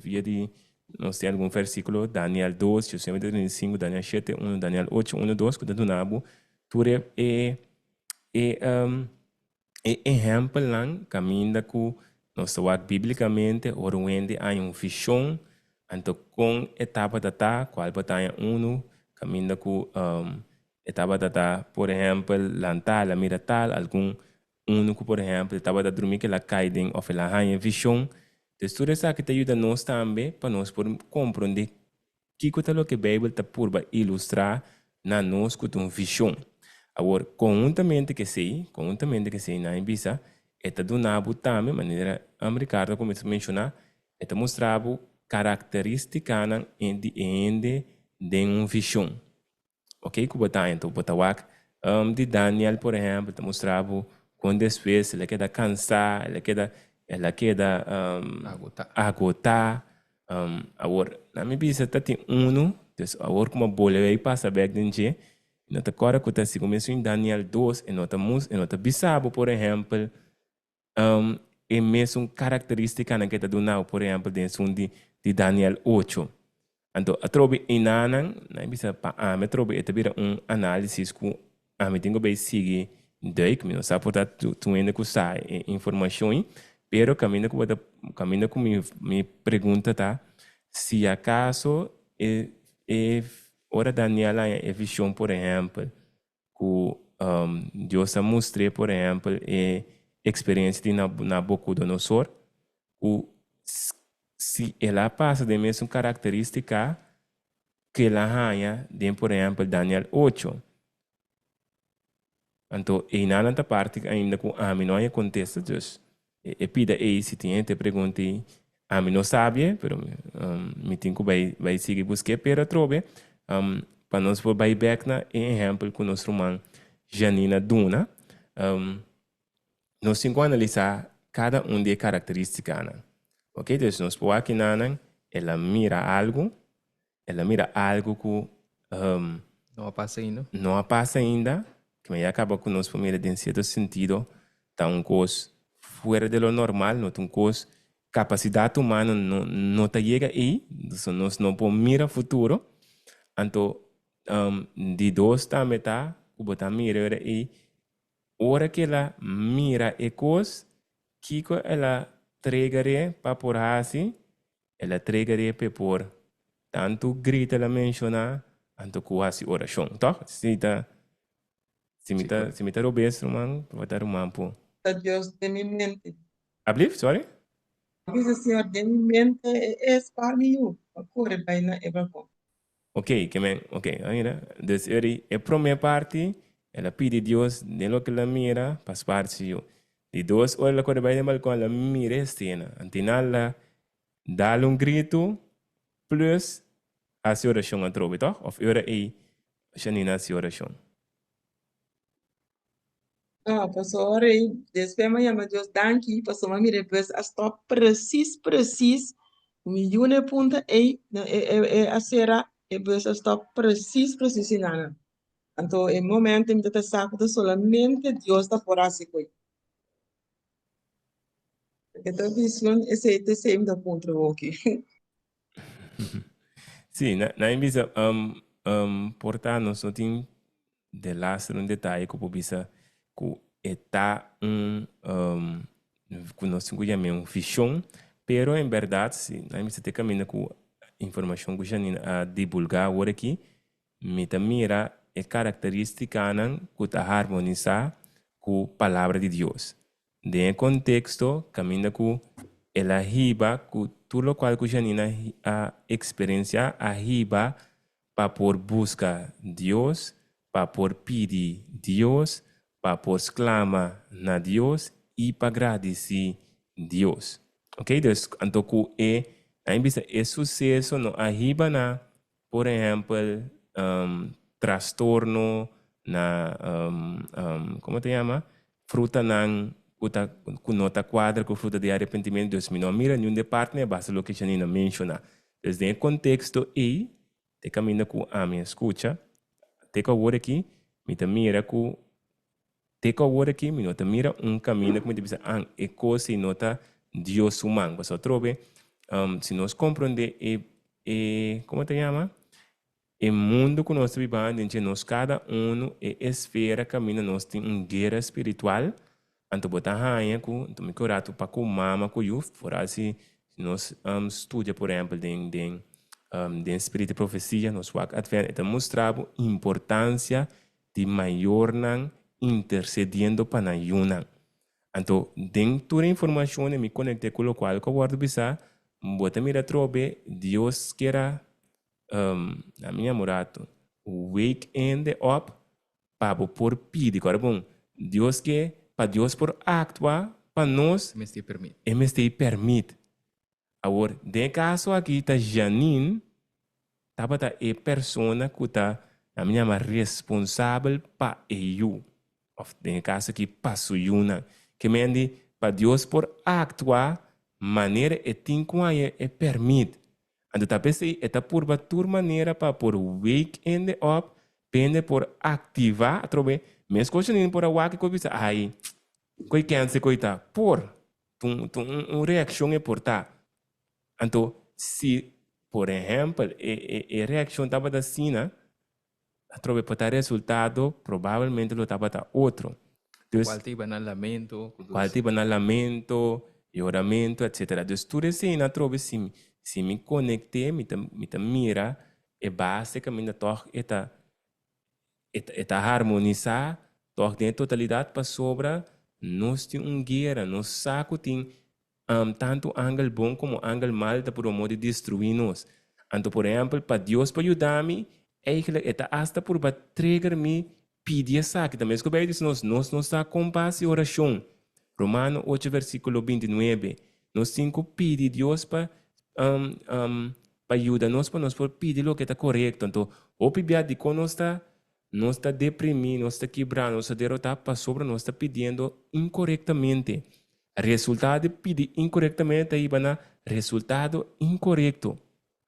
via de nós tem algum versículo, Daniel 2, Josué 35, Daniel 7, 1, Daniel 8, 1, 2, que do nabo, ture exemplo lang caminho que nós estamos biblicamente, orando em visão, então com etapa data, qual batalha uno, caminho que etapa data, por exemplo, lantal, mira tal, algum uno que, por exemplo, etapa da dormir que la caidem ou la hanha visão. Então, tudo isso que te ajuda nós também, para nós poder compreender que é o que a Bíblia está por ilustrar na nós com uma visão. Agora, conjuntamente que sei, na Ibiza, está donado também, maneira americana, como eu mencionar, está mostrado características de uma visão. Ok? Que botar então, de Daniel, por exemplo, está mostrado quando depois ele queda cansar, ele queda agotar. Agora, na minha Ibiza, tem agora como a bola aí passa back dentro. Nota agora que se começou em Daniel 2, e nota bisabo, por exemplo, é mesmo característica que está dando, por exemplo, dentro de Daniel 8. Então, a trobe inanan, na bisa pa me trobe e tabira análise que a me tenho bem seguir daí, que não sabe portar tu ainda que sai informação, pero caminho que me pergunta tá se acaso ora Daniela é visão, por exemplo, que Deus mostrou, por exemplo, experiência de Nabucodonosor, se ela passa de mesma característica que ela ganha de, por exemplo, Daniel 8. Então, na outra parte, ainda com a mim não acontece, dus, pida aí se tem te pergunta, a mim não sabe, pero me tenho que vai seguir buscar, pero trobe, para nós por vai back na exemplo com nosso irmão Janina Duna, nós temos que analisar cada de características, né? Ok, então nós podemos aqui ela mira algo que não passa ainda, que me acaba com nós primeiro em certo sentido, tá coisa fora de lo normal, não tem coisa capacidade humana não tá chega aí, então nós não podemos mirar futuro. Então, de dois também tá, que botar mira aí, hora que ela mira e coisa, que ela tregaria para por assim, ela tregaria para por tanto grita ela menciona, tanto quase oração, tá? Se me tá roubando, irmão, vou dar mampo. Deus de mi mente. Ablief, sorry? Dice Senhor, de mi mente es para mí, corre bem na evangélico. Ok, que men, ok, ainda. Dus a primeira parte, ela pede Deus de lo que ela mira, para parte de de dois, ela quando vai mal com ela mira estena, antinala, dá um grito, plus a sua oração a trobe, toch? Of ora aí, Janina a sua oração. Pastor, desde amanhã, mas Deus danke, pastor, mas mire, depois está precis, milhões de pontos a será, e depois está precis, nada. Então, em momento, me está sacando solamente Deus está por assim, coi. Então, visão, esse me dá ponto aqui. Sim, na invisa, portar nós não tem de lastro detalhe que o bisa que está que nós chamamos visão, pero em verdade, se na invisa te caminha com informação que já a divulgar agora aqui, me mira a característica que está harmonizar com a palavra de Deus. De contexto, caminha com ela riba, com tudo o qual que Janina a experiência a riba para por buscar Deus, para por pedir Deus, para por exclamar na Deus e para agradecer Deus. Ok? Então, é sucesso no arriba na, por exemplo, transtorno ¿cómo te llama? Fruta nan ku nota quadra com fruta de arrependimento. Deus me não mira nenhum de parte, né? Basta o que a gente menciona. Desde o contexto e te caminha com a minha escuta. Te que agora aqui, me te mira com te que agora aqui, me nota mira caminho como te diz, e coisa e nota Deus humano. Você trobe, se nós compreender como te chama? O mundo que nós vivemos, nós cada esfera caminha, nós tem guerra espiritual. Então, botar rainha com, então me curato para com mama com you, por assim, nós estudia, por exemplo, den espírito de profecia, nós vamos advento, então mostrar a importância de maior nan intercedendo para na yuna. Então, dentro da informação, me conectei com o qual que eu guardo bisa, botar mira trobe, Deus queira a minha morato, wake end up para por pedir, agora bom, Deus que para Deus por actuar para nós MST permite. Agora, de caso aqui tá Janine, tá para a pessoa que tá a minha responsável para eu. Of de caso aqui passo yuna, que me andi para Deus por actuar maneira e tem com a permite. Então tá pensei é por batur maneira para por wake end up, pende por ativar, trobe. Mas coisa nem por a wake ko bisa ai. Koi canse coita por reação é por tá. Então se por exemplo a reação tava da sina, trobe para resultado provavelmente lo tava da outro. Qual tipo de lamento, lloramento, etc. Então tudo assim na trobe se me conectei, me mira é basicamente toch eta harmonizar toch dentro totalidade para sobra nós temos guerra, nós saco tem tanto ângulo bom como ângulo mal para por modo de destruir nós. Então, por exemplo, para Deus para ajudar-me, eigenlijk é hasta por trigger-me pedir saque. Também que diz nós está com paz e oração. Romano 8, versículo 29. Nós temos que pedir Deus para ajudar-nos para nós por pedir o que está correto. Então, o pedir de quando nós está deprimido, nós está quebrado, nós está derrotado, para sobre nós está pedindo incorretamente. O resultado de pedir incorretamente aí vai na resultado incorreto.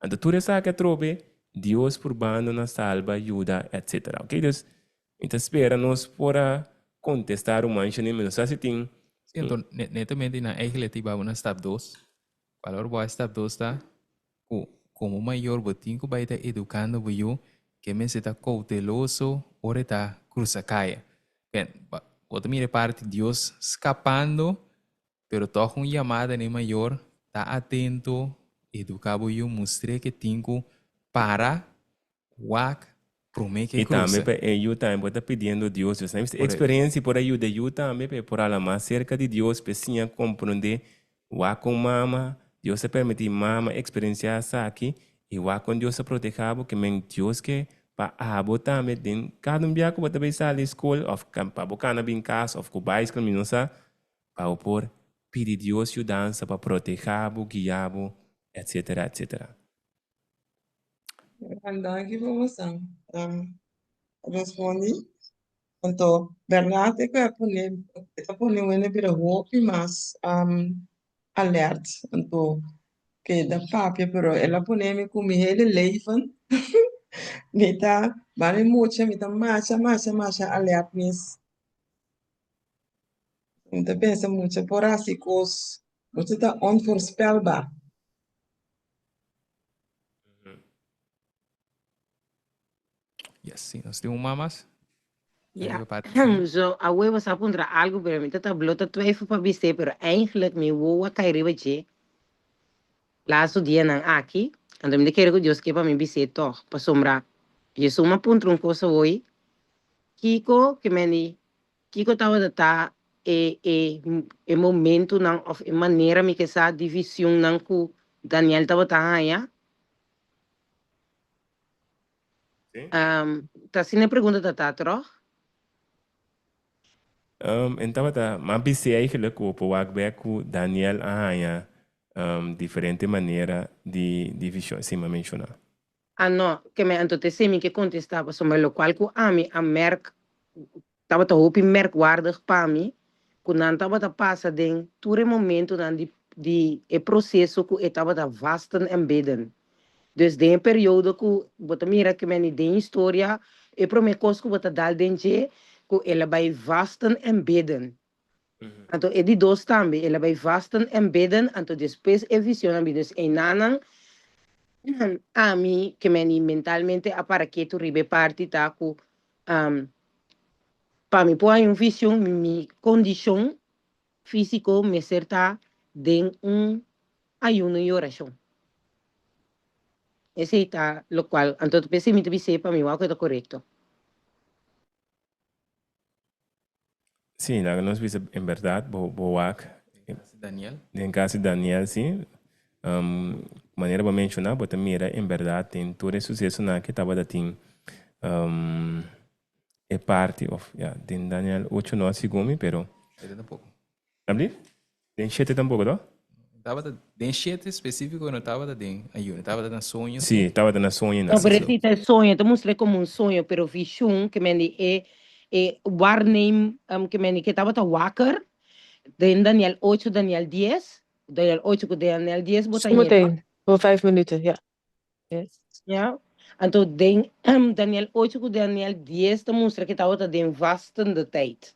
Então, tudo isso que trobe, Deus por bando na salva, ajuda, etc. Ok, Deus? Então, espera nós para contestar o mancha, nem menos assim tem. Então, netamente na eigenlijk tiba una step 2. Valor boa step 2 tá? Como maior botinho que vai estar educando você, que me está cauteloso, ora está cruzacaia. Bem, outra minha parte, Deus escapando, pero toca uma chamada nem maior, está atento, educar você, mostrar que tenho para, wak, promete que cruza. E também, eu também estou pedindo a Deus, você experiência por ajuda, eu também, por ela mais cerca de Deus, para compreender, wak com mama, Deus se permite mama experienciar isso aqui, e wak com Deus se proteger, porque Deus que para abotar me den cada dia que você vai sair da escola, ou para bocar na bem casa, ou com bicycle, minosa, para por pedir Deus ajudança para proteger, guiar, etc, etc. Dank u voor me, respondi. Então, Bernardo, eu ponho ele para roupa, mas alert. Então, que da papia, pero ela põe como ele leven. Mita, vale mucho, mita más alert mis. Mita pensa mucho por así cos, mucho está onvoorspelbaar. Yes, sim, nós temos uma mais. Ja, zo, a huevo sa pondra algo, pero me tata blota twijfel para biste, pero eigenlijk me woa kairiba je. Laatste dia nang aqui, ando me quero que Deus que para me biste toch, para sombra. Je suma puntra coisa hoje. Kiko, que me ni, Kiko tava data e momento nang of e maneira me que sa divisão nang ku Daniel tava tá ya. Tá sina pergunta tata troch. Então, mas pensei eigenlijk que o Wagbeck Daniel Ahaya diferente maneira de divisão, sim, mencionar. Ah, não, que me anto te semi que contestava sobre o qual que a merk estava te hoop merkwaardig para mim, quando não estava te passa den todo momento dan di e processo que estava te vasten en beden. Dus den período que bota mira que meni den história e pro me cos que bota dal den je que ela vai vasten en beden. Então e di dos também, ela vai vasten en beden, então depois e visiona mi dus en nanan a mim que meni mentalmente a para que tu ribe parte tá ku para mim pôr uma visão mi condição físico me certa de ayuno y oración. Ese está lo cual, entonces pensé mi te para mí va a correcto. Sí, la nos dice en verdad, boak, Daniel. en caso de Daniel, sí. Maneira para mencionar, pero mira, en verdad, tem todo esse sucesso na que estava da tem é parte of, yeah, tem Daniel 8 não segundo, pero. Ele tampouco. Abri? Tem 7 tampouco, não? Estava den 7 específico, não estava den ayuno, estava na sonho. Sim, estava na sonho. Não, pero si te sonho, te mostrei como um sonho, pero vision que me waarneem que me que estava wakker, de Daniel 8, Daniel 10, Daniel 8 com Daniel 10, botar Zometeen, voor 5 minuten, ja. Yes. Ja. Então, Daniel 8 com Daniel 10 te mostra que estava den vastende tijd.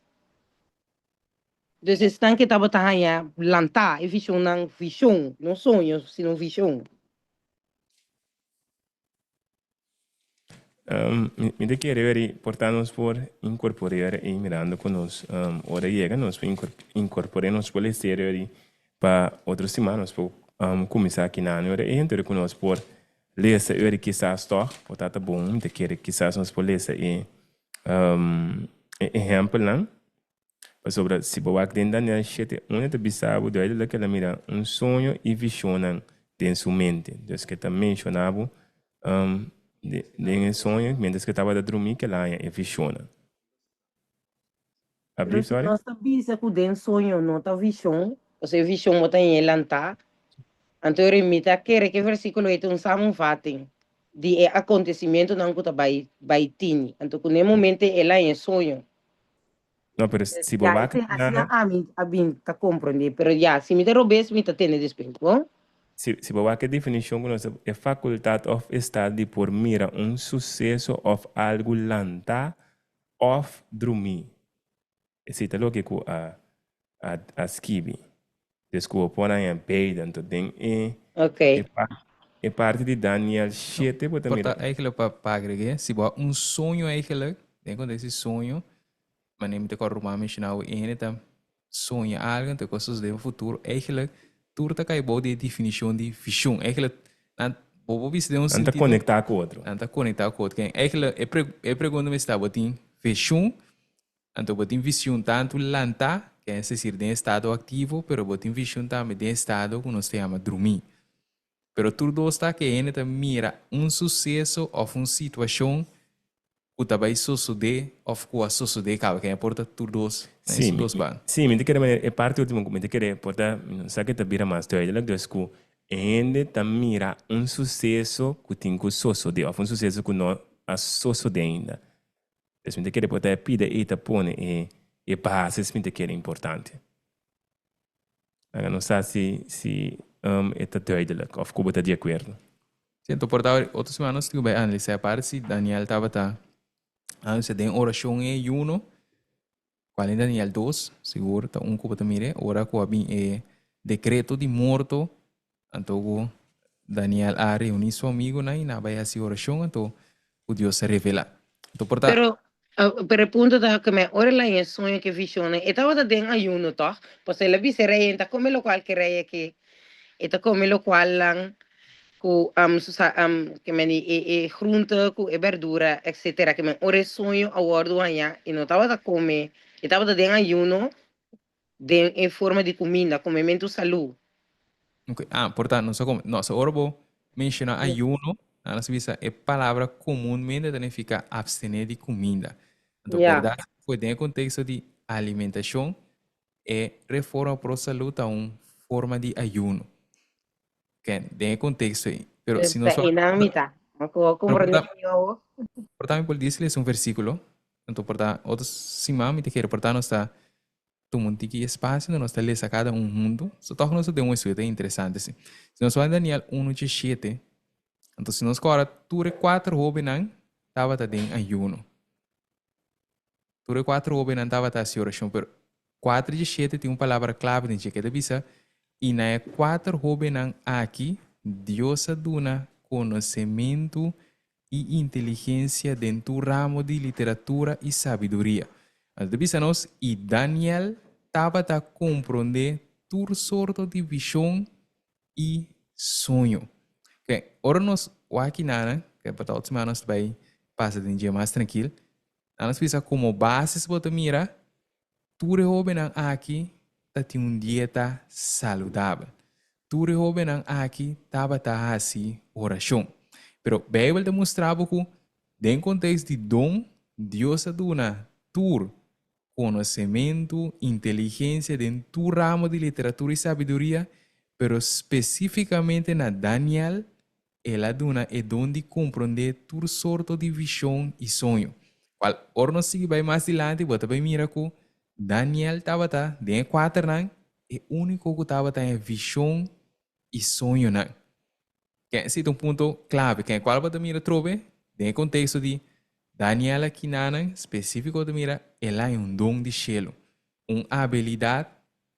Dus estão que estava tá lantar, e visão não visão, não sonho, sino visão. Me de querer portarnos por incorporar e mirando com nós. Ora chega, nós incorporar nos por exterior para outras semanas, para começar aqui na hora e entrar com nós por ler essa hora que está só, portanto bom, de querer que está nós por ler essa exemplo não. Sobre se boa que dentro da minha chete, onde te bisabo de ele que ela mira sonho e visão dentro sua mente. Então que também mencionava de sonho, mentre que estava a dormir, que lá é visiona. Abrir, sorry? Nós sabíamos que dentro sonho não tá visão, ou seja, visão não tem lantar. Então, eu remita que versículo é um samunvating de acontecimento não que tá vai tini. Então, no momento ela é sonho. No, pero si boba que a mim tá compreender, pero já se me derrubes me tá tendo despeito, bom? Si boba que definição que nós é faculdade of estar de por mira sucesso of algo lanta of dormir. Esse é o que a skibi. Desculpa, põe em beida, então tem Ok. É parte de Daniel 7, Porta eigenlijk para agregar, se boa sonho eigenlijk, tem quando esse sonho maar neem de korma mencionado en het sonho algo te coisas de futuro eigenlijk tudo tá caibo de definição de visão eigenlijk bobo bis de sentido anda conectar com outro anda conectar com outro eigenlijk é pergunta me está botin visão então botin visão tanto lanta que é decir de estado ativo pero botin visão também de estado que nós chama dormir pero tudo está que en het mira sucesso ou situação o trabalho suceder ou a suceder acaba que importa todos sim sim me querer é parte último me querer porta sabe que tá vira mais doido lá dos que ainda tá mira sucesso que tem que suceder ou sucesso que não a suceder ainda então me querer porta pida e tá põe e bases me querer importante agora não sei se é tá doido lá ou como tá de acordo então porta outras semanas tu vai analisar a parte se Daniel tava se tem oração em uno, qual é Daniel 2, seguro, tá cubo também, ora com a decreto de morto, então Daniel a reunir seu amigo na vai assim oração, então o Deus se revela. Então porta. Pero o ponto da que me ora lá em sonho que visione, estava dentro ayuno, tá? Pois ela vi se rei, tá como lo qual que rei que, está como lo qual lang que me groente, verdura, etc. Que me ore sonho a ordo anya e não estava a comer, estava dentro ayuno em forma de comida, comimento saúde. Okay. Portanto, nossa orbo menciona ayuno, a nossa vista é palavra comumente significa abstener de comida. Então, verdade, foi dentro do contexto de alimentação e reforma para a saúde a uma forma de ayuno. Que dentro do contexto aí. Pero se nós portanto, por dizer-lhes versículo Então, portanto, outros simã, me te quero, portanto, está tomando tiki espaço, nós está lendo cada mundo. Só toca nós ter um estudo interessante, assim. Se nós vamos Daniel 1:7, então, se nós agora, ture 4 hobinan, estava tá em ayuno. Ture 4 hobinan, estava tá em oração, pero 4:7 tem uma palavra clave em que bisa, e na 4 hobinan aqui, Deus aduna conhecimento e inteligência dentro do ramo de literatura e sabedoria. Então, bisa nós, e Daniel estava a compreender toda sorte de visão e sonho. Okay. Ora nós, aqui nana, que é para todos nós vai passar um dia mais tranquilo. Nós bisa como base se botar mira, tudo jovem aqui tem uma dieta saudável. Tudo jovem aqui estava assim oração. Pero a Bíblia demonstrava que, dentro do contexto de dom, Deus aduna tur conhecimento, inteligência dentro do ramo de literatura e sabedoria, pero especificamente na Daniel, ela aduna é dom de compreender toda sorte de visão e sonho. Qual ora nós seguimos mais adiante, bota bem mira que Daniel estava dentro 4 anos, é o único que estava em visão e sonho não. Esse é um ponto clave. Qual bota mira trove, dentro do contexto de Daniel aqui nana, específico de mira, ela é um dom de cielo, uma habilidade,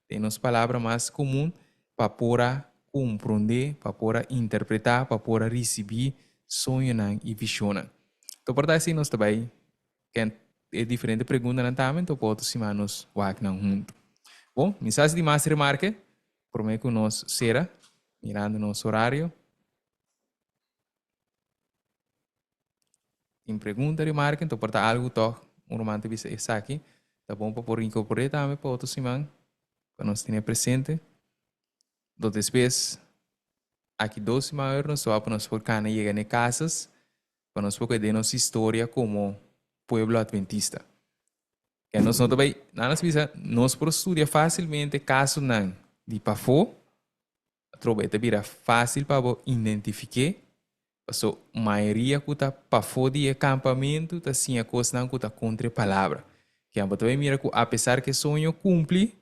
tem as palavras mais comuns para poder compreender, para poder interpretar, para poder receber sonho e visão. Então, por assim nós também é diferente pergunta na também, então pode se manos wak não junto. Bom, mensagem de mais remarque, prometo que nós será mirando nosso horário. Tem pergunta, remarque, então por algo toque, romance bisa essa aqui, tá bom para por incorporar também para outro semana, para nós ter presente. Então depois, aqui 2 semanas nós só para nós por cana chegar em casas, para nós poder ter nossa história como pueblo adventista. Que nós não também, nós bisa, nós por estudar facilmente caso não de pafo, trouxe vira fácil para identificar. So, a maioria que está para fora de acampamento está sim a coisa não que está contra a palavra. Que também mira que apesar que sonho cumpre,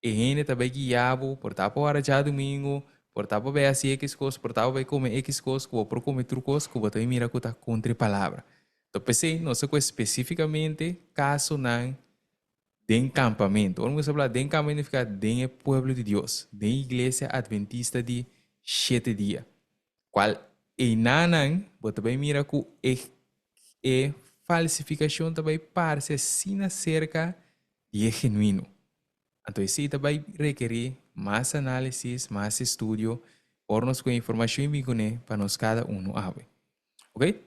e gente também guiado por estar para hora já domingo, por estar para ver assim X coisas, por estar para comer X coisas, por comer outras coisas, que também mira que está contra a palavra. Então, pensei, não sei especificamente caso não de acampamento. Vamos falar de acampamento, fica dentro do povo de Deus, dentro da igreja adventista de 7 dias. Qual e nanan, você também mira que é falsificação também parece assim acerca de é genuíno. Então, isso também requer mais análise, mais estudo, por nós com informação e para nós cada abre. Ok?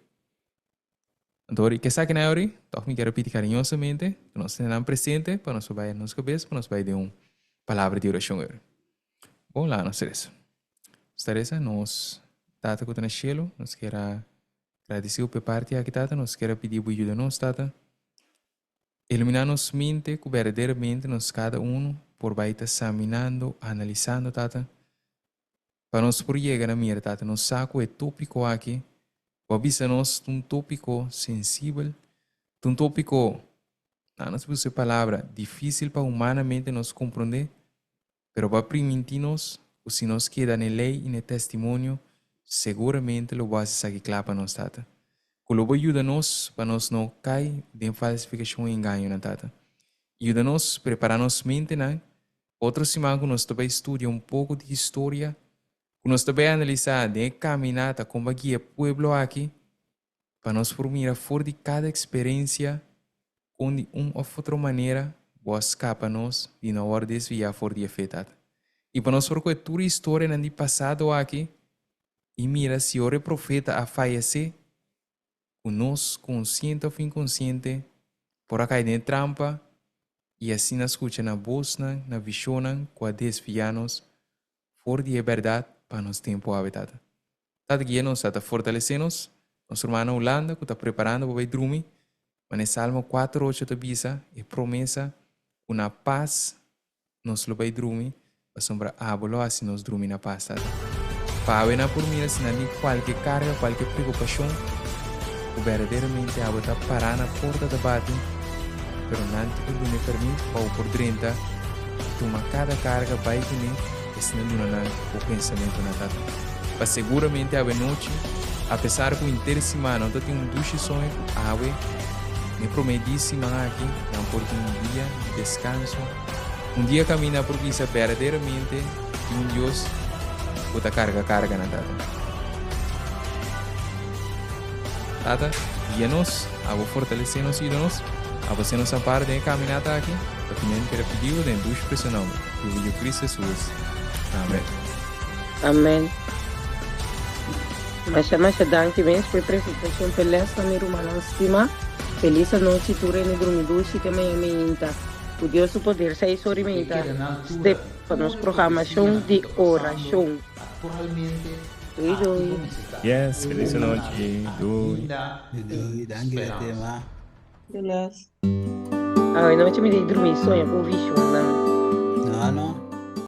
Então, o que sabe na hora? Então, me quero repetir carinhosamente, nós temos presente para nós vai nos cabeça, para nós vai dar uma palavra de oração. Bom, lá nós Teresa. Teresa, nós Tata que está no cielo, nós queremos agradecer por parte aqui, Tata, nós queremos pedir por ajuda nós, Tata. Iluminar nossa mente, que verdadeiramente nós cada por vai estar examinando, analisando, Tata. Para nós por chegar na minha, Tata, nós saco é tópico aqui, avisa nós um tópico sensível, um tópico, não se usa palavra, difícil para humanamente nós compreender, pero vai permitir-nos, se nós queda na lei e no testemunho, seguramente lo vai sair claro para nós, Tata. Colo ajuda-nos para nós não cair em falsificação e engano, Tata. Ajuda-nos a preparar nossa mente, né? Outra semana que nós também estudamos pouco de história, que nós também analisar de caminhada como aqui é pueblo aqui, para nós formar fora de cada experiência, com de uma ou outra maneira, buscar para nós e na hora de desviar fora de fé, Tata. E para nós porque toda a história no passado aqui, e mira, se o profeta a falecer, o nosso consciente ou inconsciente, por cair em trampa, e assim na escuta na voz, na visão, com a desviar-nos, fora de verdade, para nosso tempo habitado. Tata guia-nos, Tata fortalecendo-nos, nosso irmão Holanda, que está preparando para ir dormir, mas no Salmo 4:8 te bisa, é promessa, uma paz, nos lo vai dormir, para sombra abolo, assim nos dormir na paz, Tata. Para ver por mim, se não tem qualquer carga, qualquer preocupação, o verdadeiramente a botar parar na porta da bate, pero nanti que me permite ou por 30, toma cada carga vai que nem esse não na o pensamento na tata. Mas seguramente a noite, apesar que o inteiro semana não tem duche sonho, ave me prometi semana aqui, não por um dia de descanso, um dia caminhar porque isso é verdadeiramente um Deus bota carga na tata. Tata, guia-nos, abo fortalecer-nos e nos, abo ser nossa parte de caminhada aqui, para que nem queira pedir o dentro do pressionão, do de Cristo Jesus. Amém. Amém. Mas danke bem por apresentação pelesta mi rumana estima. Feliz noite tu rene dormido se também meinta. O Deus o poder sai sobre meinta. Step para nos programação de oração. Doi. Yes, feliz noite. Doi. Danke, tema. Beleza. A noite me dei dormir sonho com visão, né?